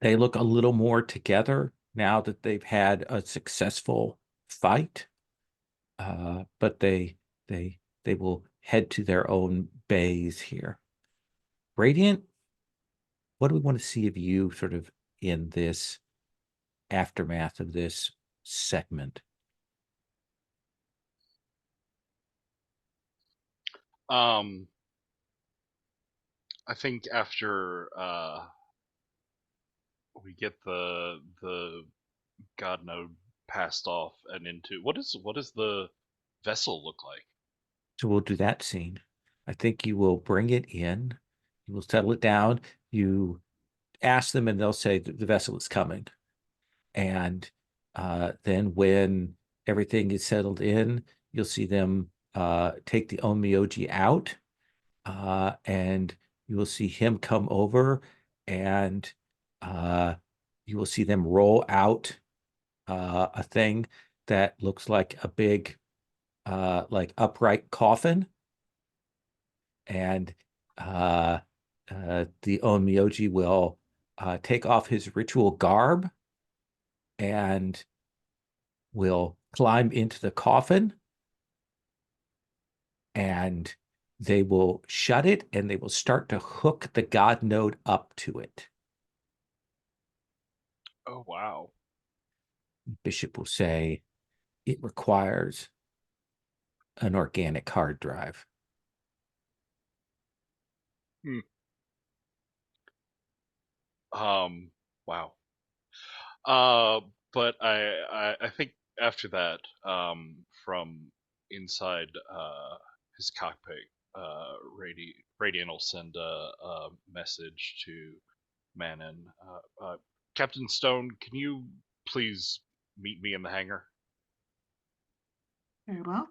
A: They look a little more together now that they've had a successful fight. But they will head to their own bays here. Radiant, what do we want to see of you sort of in this aftermath of this segment?
B: I think after we get the God node passed off and into what does the vessel look like?
A: So we'll do that scene. I think you will bring it in, you will settle it down, you ask them, and they'll say the vessel is coming. And then when everything is settled in, you'll see them take the Onmyoji out, and you will see him come over, and you will see them roll out a thing that looks like a big like upright coffin. And the Onmyoji will take off his ritual garb and will climb into the coffin, and they will shut it, and they will start to hook the God node up to it.
B: Oh wow.
A: Bishop will say it requires an organic hard drive.
B: Wow. But I think after that, from inside his cockpit, Radiant will send a message to Manon. Captain Stone, can you please meet me in the hangar.
E: Very well.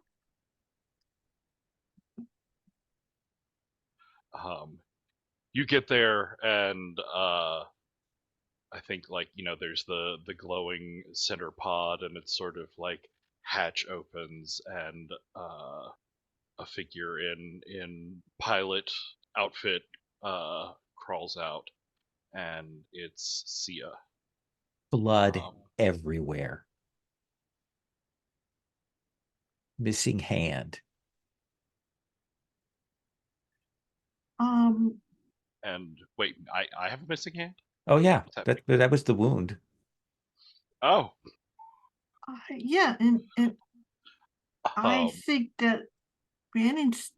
B: You get there, and I think, like, there's the glowing center pod, and it's sort of like hatch opens, and a figure in pilot outfit crawls out, and it's Sia.
A: Blood everywhere. Missing hand.
B: And wait, I have a missing hand?
A: Oh yeah,
B: What's happening?
A: that was the wound.
B: Oh,
E: Yeah, and I think that Brandon's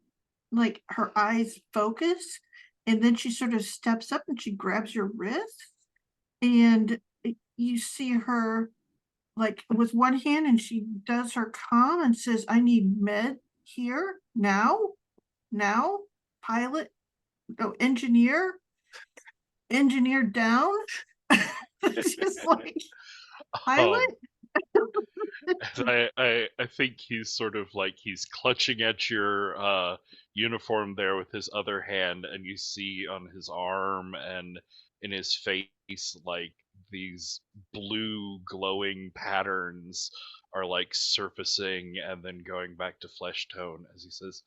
E: like her eyes focus, and then she sort of steps up and she grabs your wrist, and you see her like with one hand, and she does her comm and says, "I need med here now, pilot, no, engineer down." It's just like pilot.
B: I think he's sort of like he's clutching at your uniform there with his other hand, and you see on his arm and in his face like these blue glowing patterns are like surfacing and then going back to flesh tone as he says,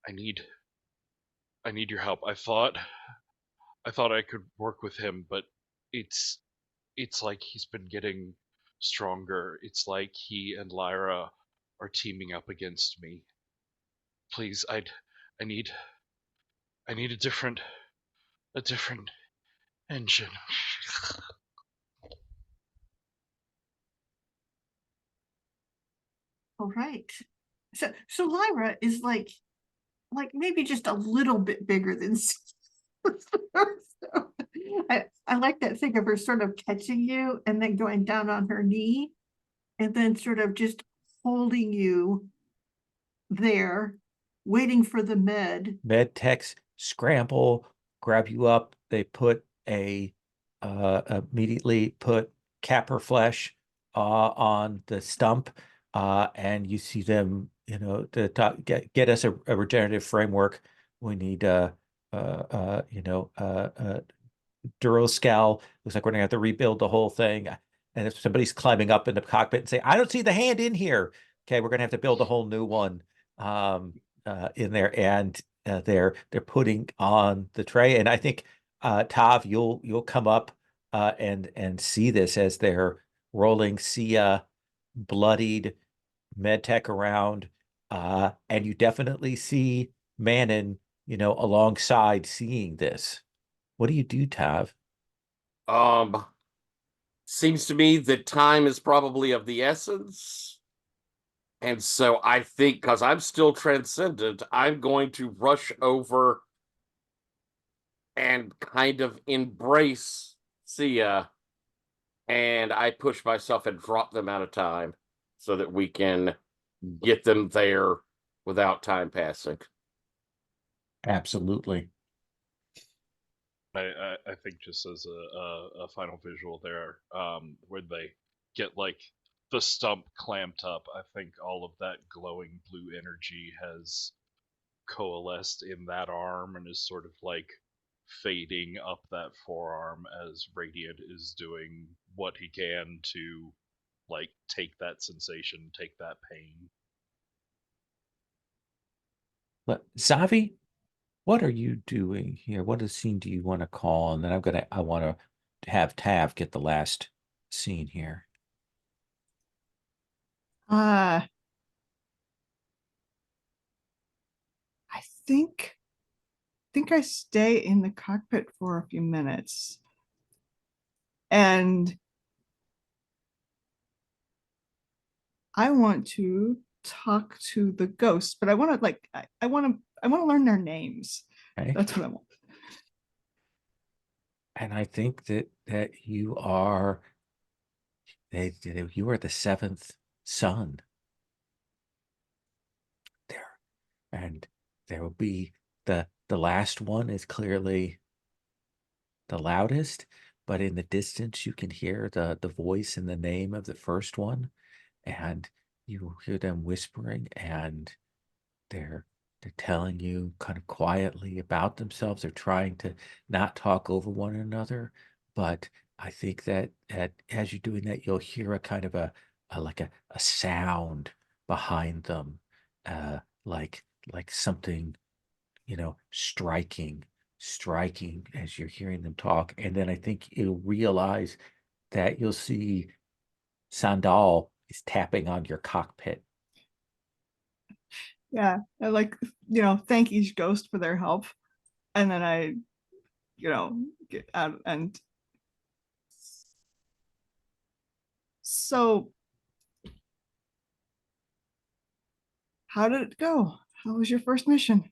B: I need your help. I thought I could work with him, but it's like he's been getting stronger. It's like he and Lyra are teaming up against me. Please, I need a different engine.
E: All right. So Lyra is like maybe just a little bit bigger than so I like that thing of her sort of catching you and then going down on her knee and then sort of just holding you there, waiting for the med.
A: Med techs scramble, grab you up. They put immediately put capper flesh on the stump, and you see them, to get us a regenerative framework. We need Duroscal. Looks like we're gonna have to rebuild the whole thing. And if somebody's climbing up in the cockpit and say, I don't see the hand in here. Okay, we're gonna have to build a whole new one in there. And they're putting on the tray. And I think Tav, you'll come up and see this as they're rolling Sia bloodied medtech around. And you definitely see Manon, alongside seeing this. What do you do, Tav?
D: Seems to me that time is probably of the essence. And so I think, because I'm still transcendent, I'm going to rush over and kind of embrace Sia. And I push myself and drop them out of time so that we can get them there without time passing.
A: Absolutely.
B: I think just as a final visual there, where they get like the stump clamped up, I think all of that glowing blue energy has coalesced in that arm and is sort of like fading up that forearm as Radiant is doing what he can to like take that sensation, take that pain.
A: But Zavi, what are you doing here? What scene do you want to call? And then I want to have Tav get the last scene here.
C: I think I stay in the cockpit for a few minutes. And I want to talk to the ghosts, but I want to I want to learn their names.
A: Okay.
C: That's what I want.
A: And I think that you are you are the seventh son. There. And there will be the last one is clearly the loudest, but in the distance you can hear the voice and the name of the first one, and you hear them whispering, and they're telling you kind of quietly about themselves. They're trying to not talk over one another, but I think that as you're doing that, you'll hear a kind of a like a sound behind them, like something, striking as you're hearing them talk. And then I think you'll realize that you'll see Sandal is tapping on your cockpit.
C: Yeah, I like, thank each ghost for their help. And then I, get out. And so how did it go? How was your first mission?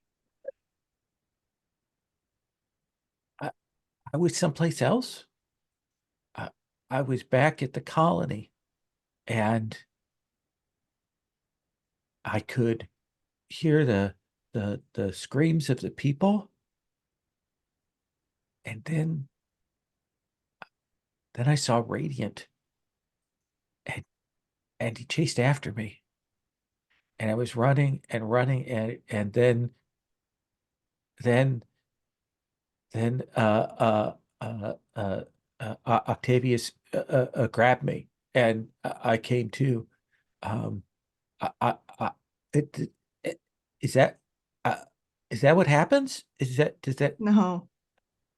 A: I was someplace else. I was back at the colony, and I could hear the screams of the people, and then I saw Radiant, and he chased after me, and I was running and running, and then Octavius grabbed me, and I came to. I it, it, is that uh, is that what happens? Does that?
C: No,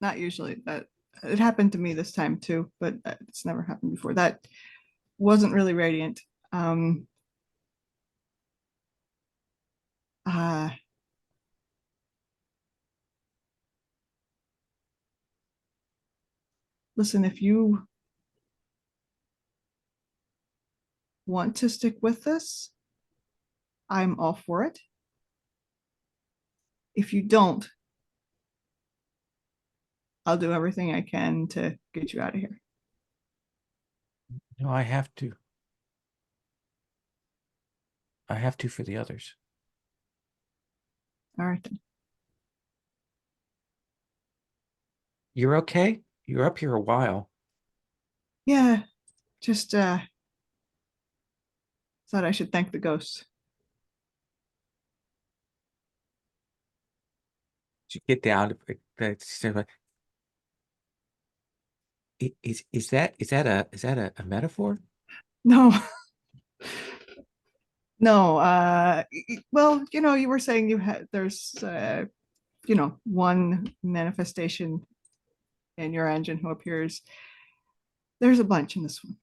C: not usually. That it happened to me this time too, but it's never happened before. That wasn't really Radiant. Uh, Listen, if you want to stick with this, I'm all for it. If you don't, I'll do everything I can to get you out of here.
A: No, I have to. I have to for the others.
C: All right then.
A: You're okay? You're up here a while.
C: Yeah, just thought I should thank the ghosts.
A: You get down to is that a metaphor?
C: No. No, well, you were saying there's one manifestation in your engine who appears. There's a bunch in this one.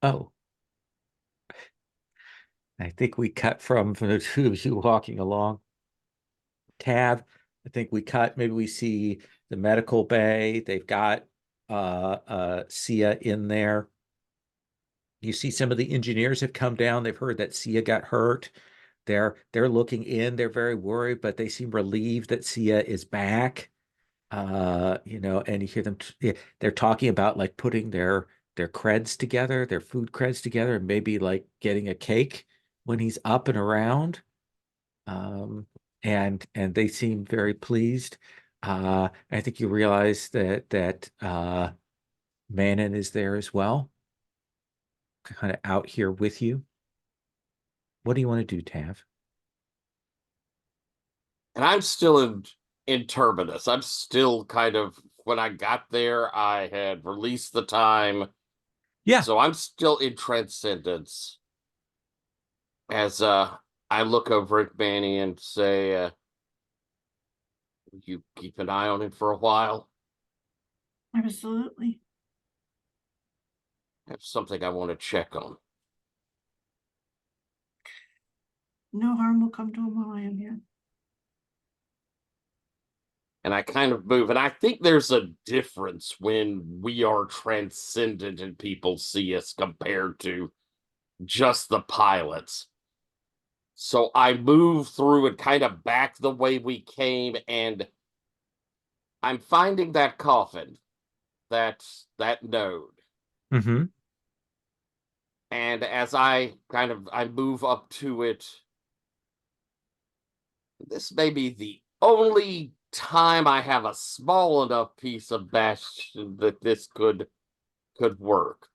A: Oh, I think we cut from the two of you walking along. Tab, I think we cut. Maybe we see the medical bay. They've got Sia in there. You see some of the engineers have come down. They've heard that Sia got hurt. They're looking in. They're very worried, but they seem relieved that Sia is back. And you hear them. They're talking about like putting their creds together, their food creds together, and maybe like getting a cake when he's up and around. And they seem very pleased. I think you realize that Manon is there as well, kind of out here with you. What do you want to do, Tav?
D: And I'm still in Terminus. I'm still kind of, when I got there, I had released the time.
A: Yeah.
D: So I'm still in Transcendence. As I look over at Manny and say, you keep an eye on him for a while.
E: Absolutely.
D: I have something I want to check on.
E: No harm will come to him while I am here.
D: And I kind of move, and I think there's a difference when we are transcendent and people see us compared to just the pilots. So I move through and kind of back the way we came, and I'm finding that coffin, that node.
A: Mm-hmm.
D: And as I move up to it, this may be the only time I have a small enough piece of Bastion that this could work.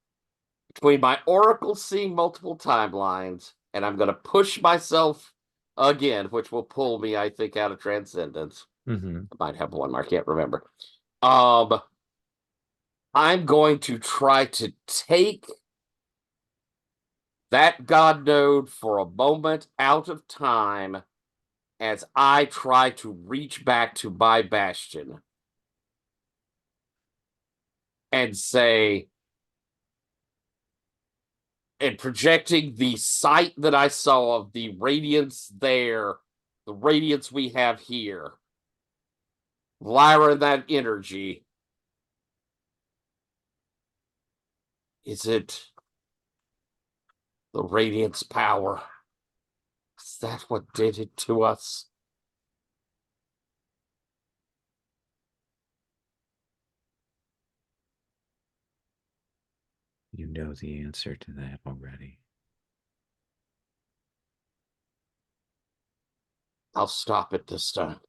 D: Between my Oracle seeing multiple timelines, and I'm going to push myself again, which will pull me, I think, out of Transcendence.
A: Mm-hmm.
D: I might have one more, I can't remember. I'm going to try to take that God node for a moment out of time as I try to reach back to my Bastion and say, and projecting the sight that I saw of the radiance there, the radiance we have here, Lyra, that energy. Is it the radiance power? Is that what did it to us?
A: You know the answer to that already.
D: I'll stop it this time.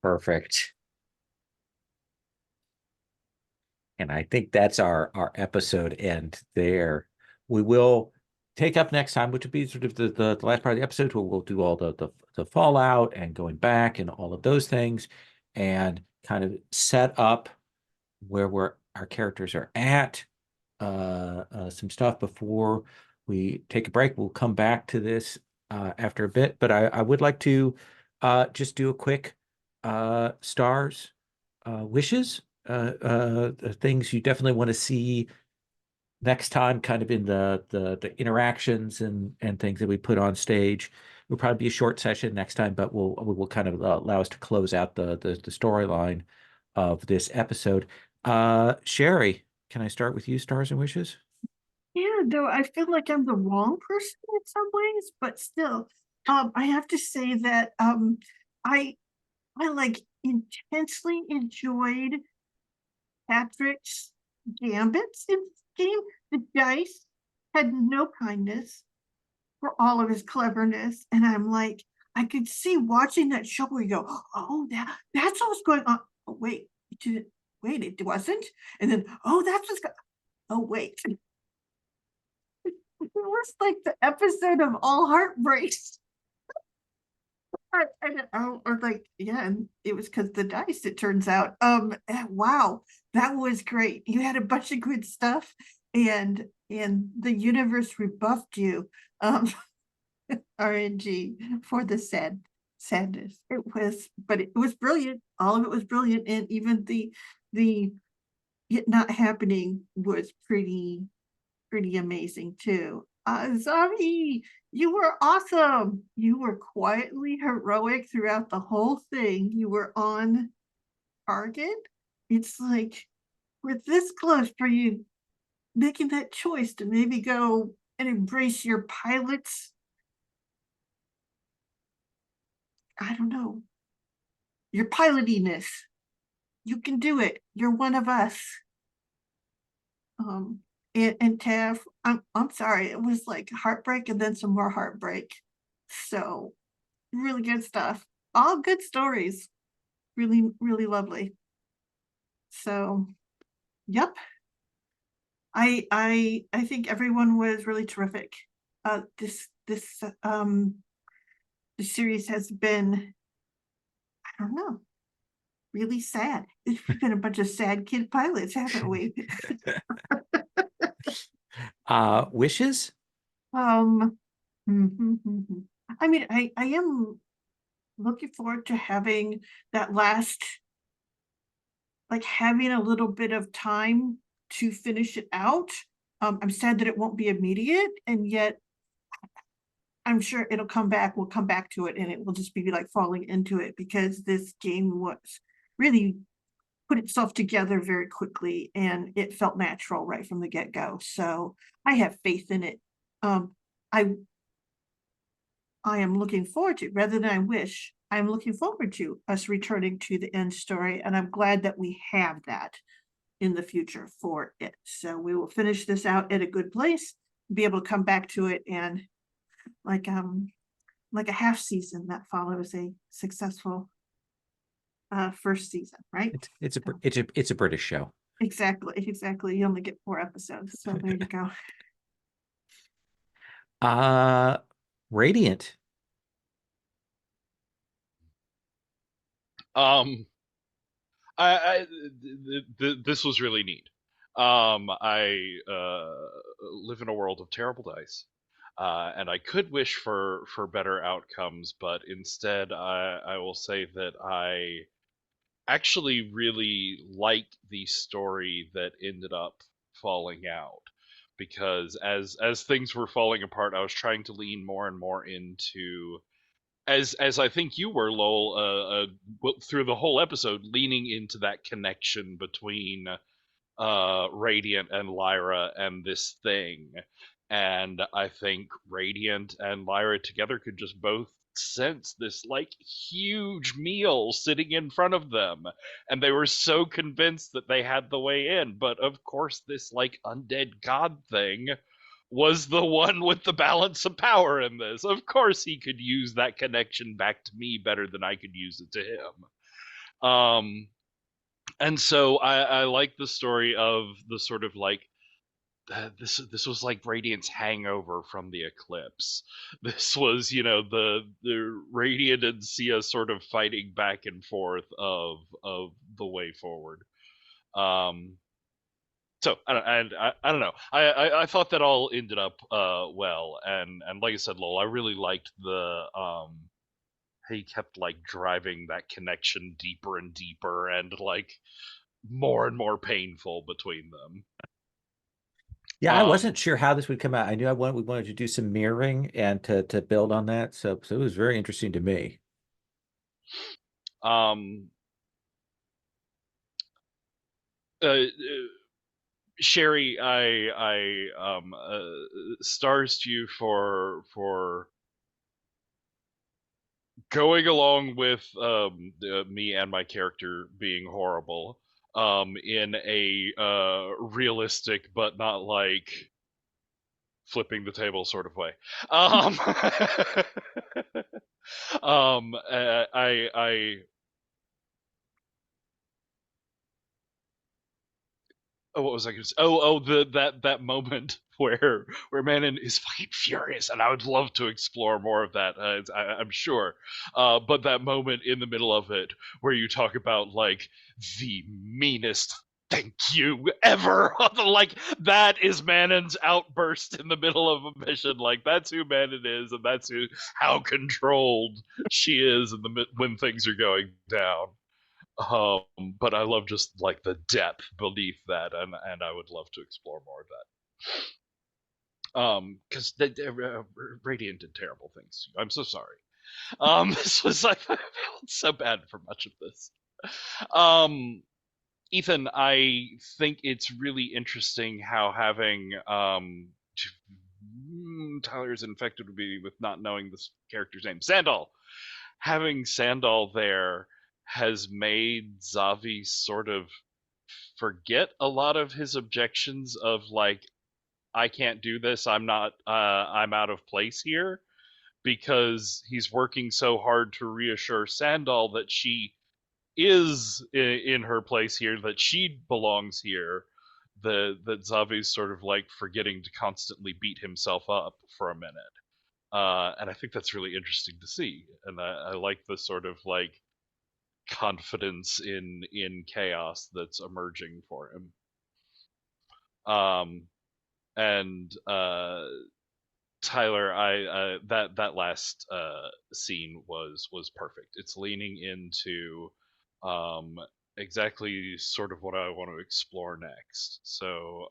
A: Perfect. And I think that's our episode end there. We will take up next time, which will be sort of the last part of the episode, where we'll do all the fallout and going back and all of those things, and kind of set up where our characters are at, some stuff before we take a break. We'll come back to this after a bit, but I would like to just do a quick stars wishes, things you definitely want to see next time, kind of in the interactions and things that we put on stage. It'll probably be a short session next time, but will kind of allow us to close out the storyline of this episode. Sherry, can I start with you, stars and wishes?
E: Yeah, though I feel like I'm the wrong person in some ways, but still, I have to say that I like intensely enjoyed Patrick's gambits in this game. The dice had no kindness for all of his cleverness, and I'm like, I could see watching that show where you go, oh, that's what's going on. Oh, wait, it didn't. Wait, it wasn't. And then, oh, that's what's going. Oh, wait. It was like the episode of All Heartbreaks. Or like, yeah, and it was because the dice, it turns out. Wow, that was great. You had a bunch of good stuff, and the universe rebuffed you. RNG for the sadness. But it was brilliant. All of it was brilliant, and even the it not happening was pretty amazing too. Zami, you were awesome. You were quietly heroic throughout the whole thing. You were on target. It's like we're this close for you making that choice to maybe go and embrace your pilot's, I don't know, your pilotiness. You can do it. You're one of us. And Tav, I'm sorry, it was like heartbreak and then some more heartbreak. So really good stuff. All good stories. Really, really lovely. So yep. I think everyone was really terrific. This the series has been, I don't know, really sad. It's been a bunch of sad kid pilots, haven't we?
A: Wishes?
E: Mhm, mhm. I mean, I am looking forward to having that last, like having a little bit of time to finish it out. I'm sad that it won't be immediate, and yet I'm sure it'll come back. We'll come back to it, and it will just be like falling into it, because this game was really put itself together very quickly, and it felt natural right from the get-go. So I have faith in it. I am looking forward to, rather than I wish, I'm looking forward to us returning to the end story, and I'm glad that we have that in the future for it. So we will finish this out at a good place, be able to come back to it, and like like a half season that follows a successful first season, right?
A: It's a British show.
E: Exactly. You only get 4 episodes, so there you go.
A: Radiant.
B: This was really neat. I live in a world of terrible dice, and I could wish for better outcomes, but instead, I will say that I actually really liked the story that ended up falling out, because as things were falling apart, I was trying to lean more and more into, as I think you were, Lowell, through the whole episode, leaning into that connection between Radiant and Lyra and this thing. And I think Radiant and Lyra together could just both sense this like huge meal sitting in front of them, and they were so convinced that they had the way in. But of course, this like undead god thing was the one with the balance of power in this. Of course, he could use that connection back to me better than I could use it to him. And so I like the story of the sort of like this was like Radiant's hangover from the eclipse. This was, you know, the Radiant and Sia sort of fighting back and forth of the way forward. So I don't know. I thought that all ended up well, and like I said, Lowell, I really liked the he kept like driving that connection deeper and deeper, and like more and more painful between them.
A: Yeah, I wasn't sure how this would come out. I knew we wanted to do some mirroring and to build on that. So it was very interesting to me.
B: Sherry, I stars to you for going along with me and my character being horrible in a realistic but not like flipping the table sort of way. I oh, what was I going to say? That moment where Manon is fucking furious, and I would love to explore more of that. I'm sure, but that moment in the middle of it where you talk about like the meanest thank you ever, like that is Manon's outburst in the middle of a mission. Like that's who Manon is, and that's how controlled she is in when things are going down. But I love just like the depth beneath that, and I would love to explore more of that. Because Radiant did terrible things. I'm so sorry. This was I felt so bad for much of this. Ethan, I think it's really interesting how having Tyler's infected with me with not knowing this character's name, Sandal. Having Sandal there has made Zavi sort of forget a lot of his objections of like, I can't do this, I'm not I'm out of place here, because he's working so hard to reassure Sandal that she is in her place here, that she belongs here, that Zavi's sort of like forgetting to constantly beat himself up for a minute. And I think that's really interesting to see, and I like the sort of like confidence in chaos that's emerging for him. And Tyler, I that last scene was perfect. It's leaning into exactly sort of what I want to explore next. So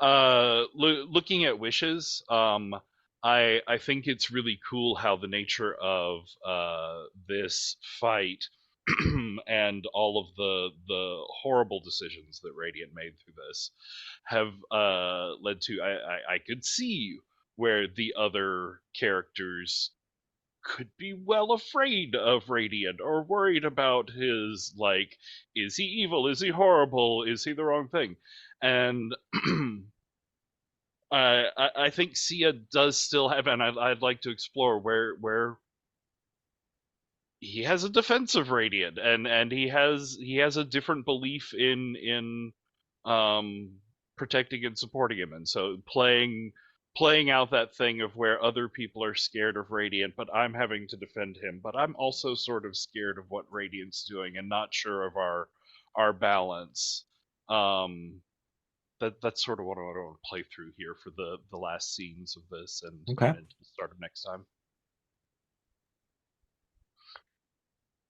B: looking at wishes, I think it's really cool how the nature of this fight and all of the horrible decisions that Radiant made through this have led to I could see where the other characters could be well afraid of Radiant or worried about his like, is he evil? Is he horrible? Is he the wrong thing? And I think Sia does still have, and I'd like to explore where he has a defensive radiant, and he has a different belief in protecting and supporting him, and so playing out that thing of where other people are scared of Radiant, but I'm having to defend him, but I'm also sort of scared of what Radiant's doing and not sure of our balance. That's sort of what I want to play through here for the last scenes of this and
A: Okay.
B: into the start of next time.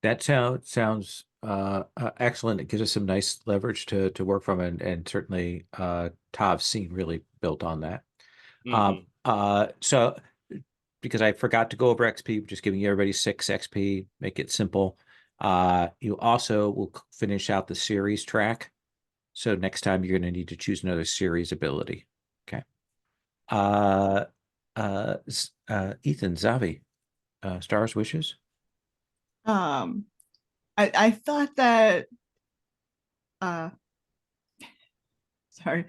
A: That sounds excellent. It gives us some nice leverage to work from, and certainly Tav's scene really built on that. So because I forgot to go over XP, just giving everybody 6 XP, make it simple. You also will finish out the series track. So next time you're going to need to choose another series ability. Okay. Ethan, Zavi, Stars Wishes.
C: I thought that sorry,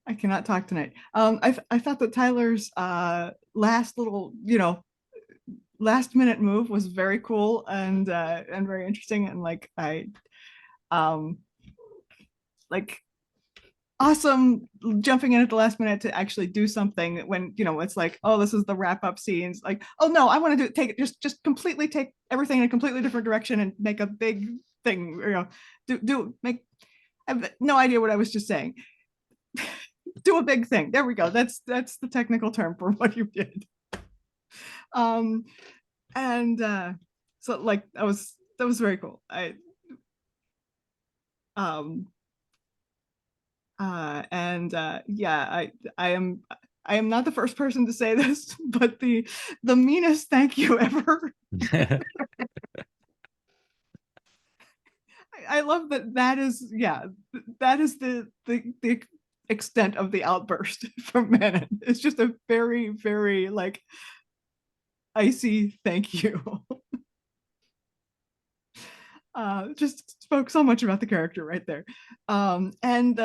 C: I cannot talk tonight. I thought that Tyler's last little, last minute move was very cool and very interesting, and like like awesome jumping in at the last minute to actually do something when it's like, oh, this is the wrap up scenes, like, oh no, I want to just completely take everything in a completely different direction and make a big thing, make, I have no idea what I was just saying. Do a big thing. There we go. That's the technical term for what you did. And so like that was very cool. I am not the first person to say this, but the meanest thank you ever. I love that is the extent of the outburst from Manon. It's just a very, very like icy thank you. Just spoke so much about the character right there. And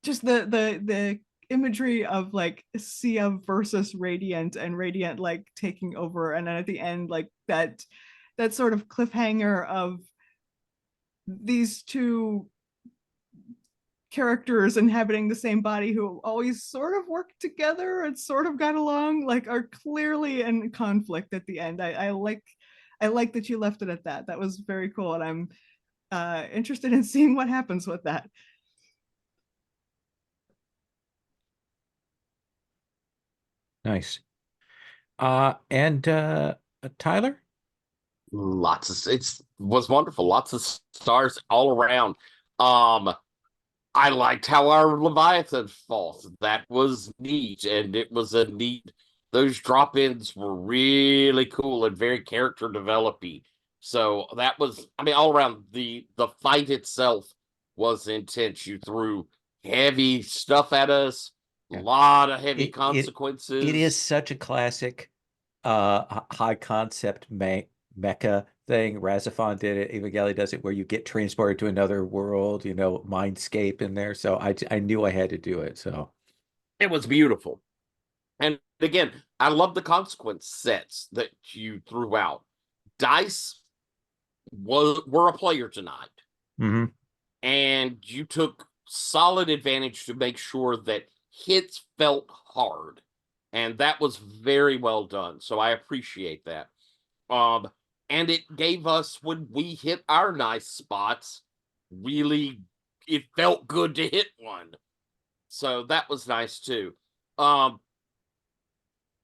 C: just the imagery of like Sia versus Radiant, and Radiant like taking over, and then at the end like that sort of cliffhanger of these two characters inhabiting the same body who always sort of work together and sort of got along, like are clearly in conflict at the end. I like that you left it at that. That was very cool, and I'm interested in seeing what happens with that.
A: Nice. And Tyler?
D: It was wonderful. Lots of stars all around. I liked how our Leviathan fought. That was neat, and it was a neat. Those drop-ins were really cool and very character developing. So that was, I mean, all around the fight itself was intense. You threw heavy stuff at us, a lot of heavy consequences.
A: It is such a classic high concept mecha thing. Razafon did it, Evangeli does it, where you get transported to another world, mindscape in there. So I knew I had to do it. So
D: it was beautiful. And again, I love the consequence sets that you threw out. Dice were a player tonight.
A: Mm-hmm.
D: And you took solid advantage to make sure that hits felt hard. And that was very well done. So I appreciate that. And it gave us, when we hit our nice spots, really, it felt good to hit one. So that was nice too.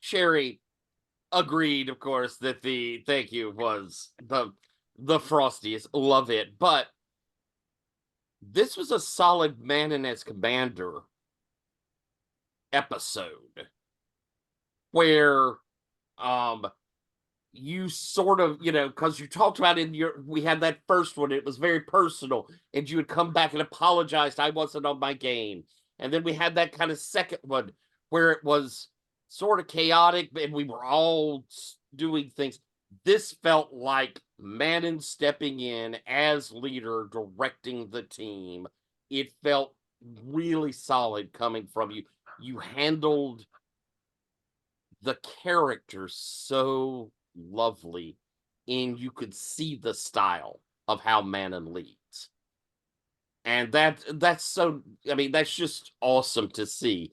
D: Sherry agreed, of course, that the thank you was the frostiest. Love it. But this was a solid Manon as Commander episode where you sort of, because you talked about we had that first one, it was very personal, and you would come back and apologized, I wasn't on my game. And then we had that kind of second one where it was sort of chaotic and we were all doing things. This felt like Manon stepping in as leader, directing the team. It felt really solid coming from you. You handled the character so lovely, and you could see the style of how Manon leads. And that's so, I mean, that's just awesome to see.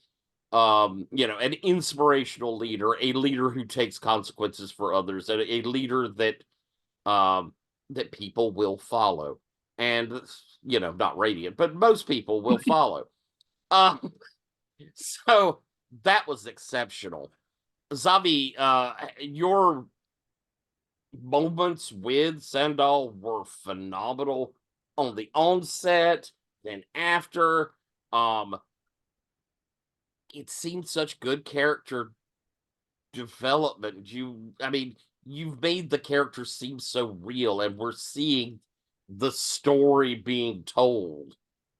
D: You know, an inspirational leader, a leader who takes consequences for others, and a leader that people will follow. And you know, not Radiant, but most people will follow. Um, so that was exceptional. Zavi, your moments with Sandal were phenomenal on the onset, then after. It seemed such good character development. I mean, you've made the character seem so real, and we're seeing the story being told,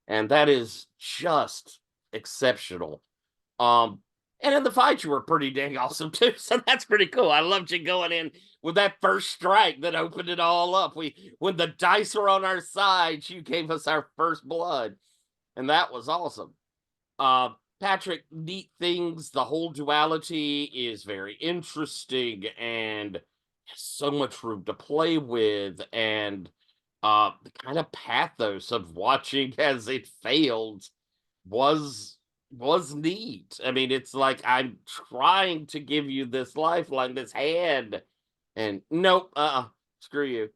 D: and that is just exceptional. Um, and in the fight, you were pretty dang awesome too. So that's pretty cool. I loved you going in with that first strike that opened it all up. When the dice were on our side, you gave us our first blood, and that was awesome. Patrick, neat things. The whole duality is very interesting and has so much room to play with, and the kind of pathos of watching as it failed was neat. I mean, it's like I'm trying to give you this lifeline, this hand, and nope, screw you.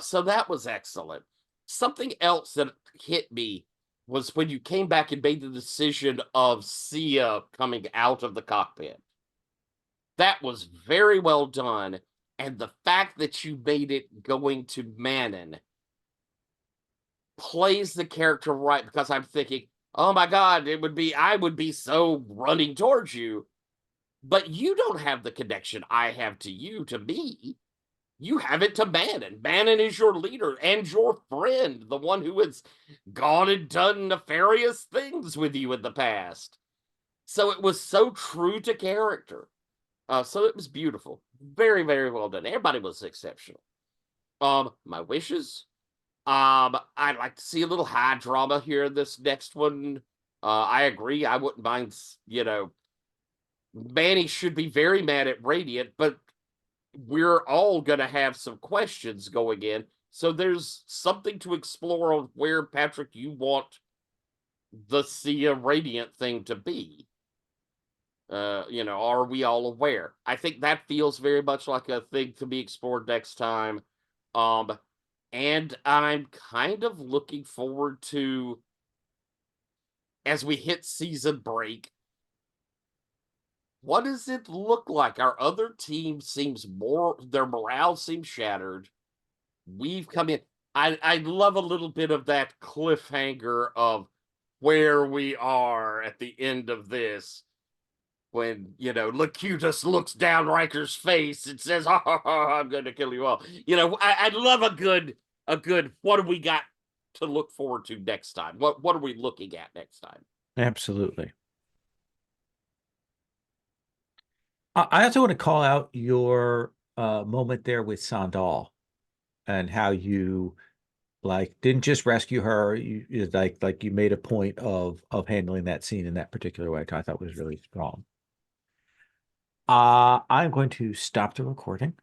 D: So that was excellent. Something else that hit me was when you came back and made the decision of Sia coming out of the cockpit. That was very well done. And the fact that you made it going to Manon plays the character right, because I'm thinking, oh my God, I would be so running towards you. But you don't have the connection I have to you, to me. You have it to Manon. Manon is your leader and your friend, the one who has gone and done nefarious things with you in the past. So it was so true to character. So it was beautiful. Very, very well done. Everybody was exceptional. My wishes. I'd like to see a little high drama here in this next one. I agree. I wouldn't mind, you know, Manny should be very mad at Radiant, but we're all going to have some questions going in. So there's something to explore on where, Patrick, you want the Sia Radiant thing to be. You know, are we all aware? I think that feels very much like a thing to be explored next time. And I'm kind of looking forward to, as we hit season break, what does it look like? Our other team seems their morale seems shattered. We've come in. I'd love a little bit of that cliffhanger of where we are at the end of this. When, you know, Locutus looks down Riker's face and says, oh, I'm going to kill you all. You know, I'd love a good, what do we got to look forward to next time? What are we looking at next time?
A: Absolutely. I also want to call out your moment there with Sandal and how you didn't just rescue her. You like you made a point of handling that scene in that particular way, which I thought was really strong. I'm going to stop the recording.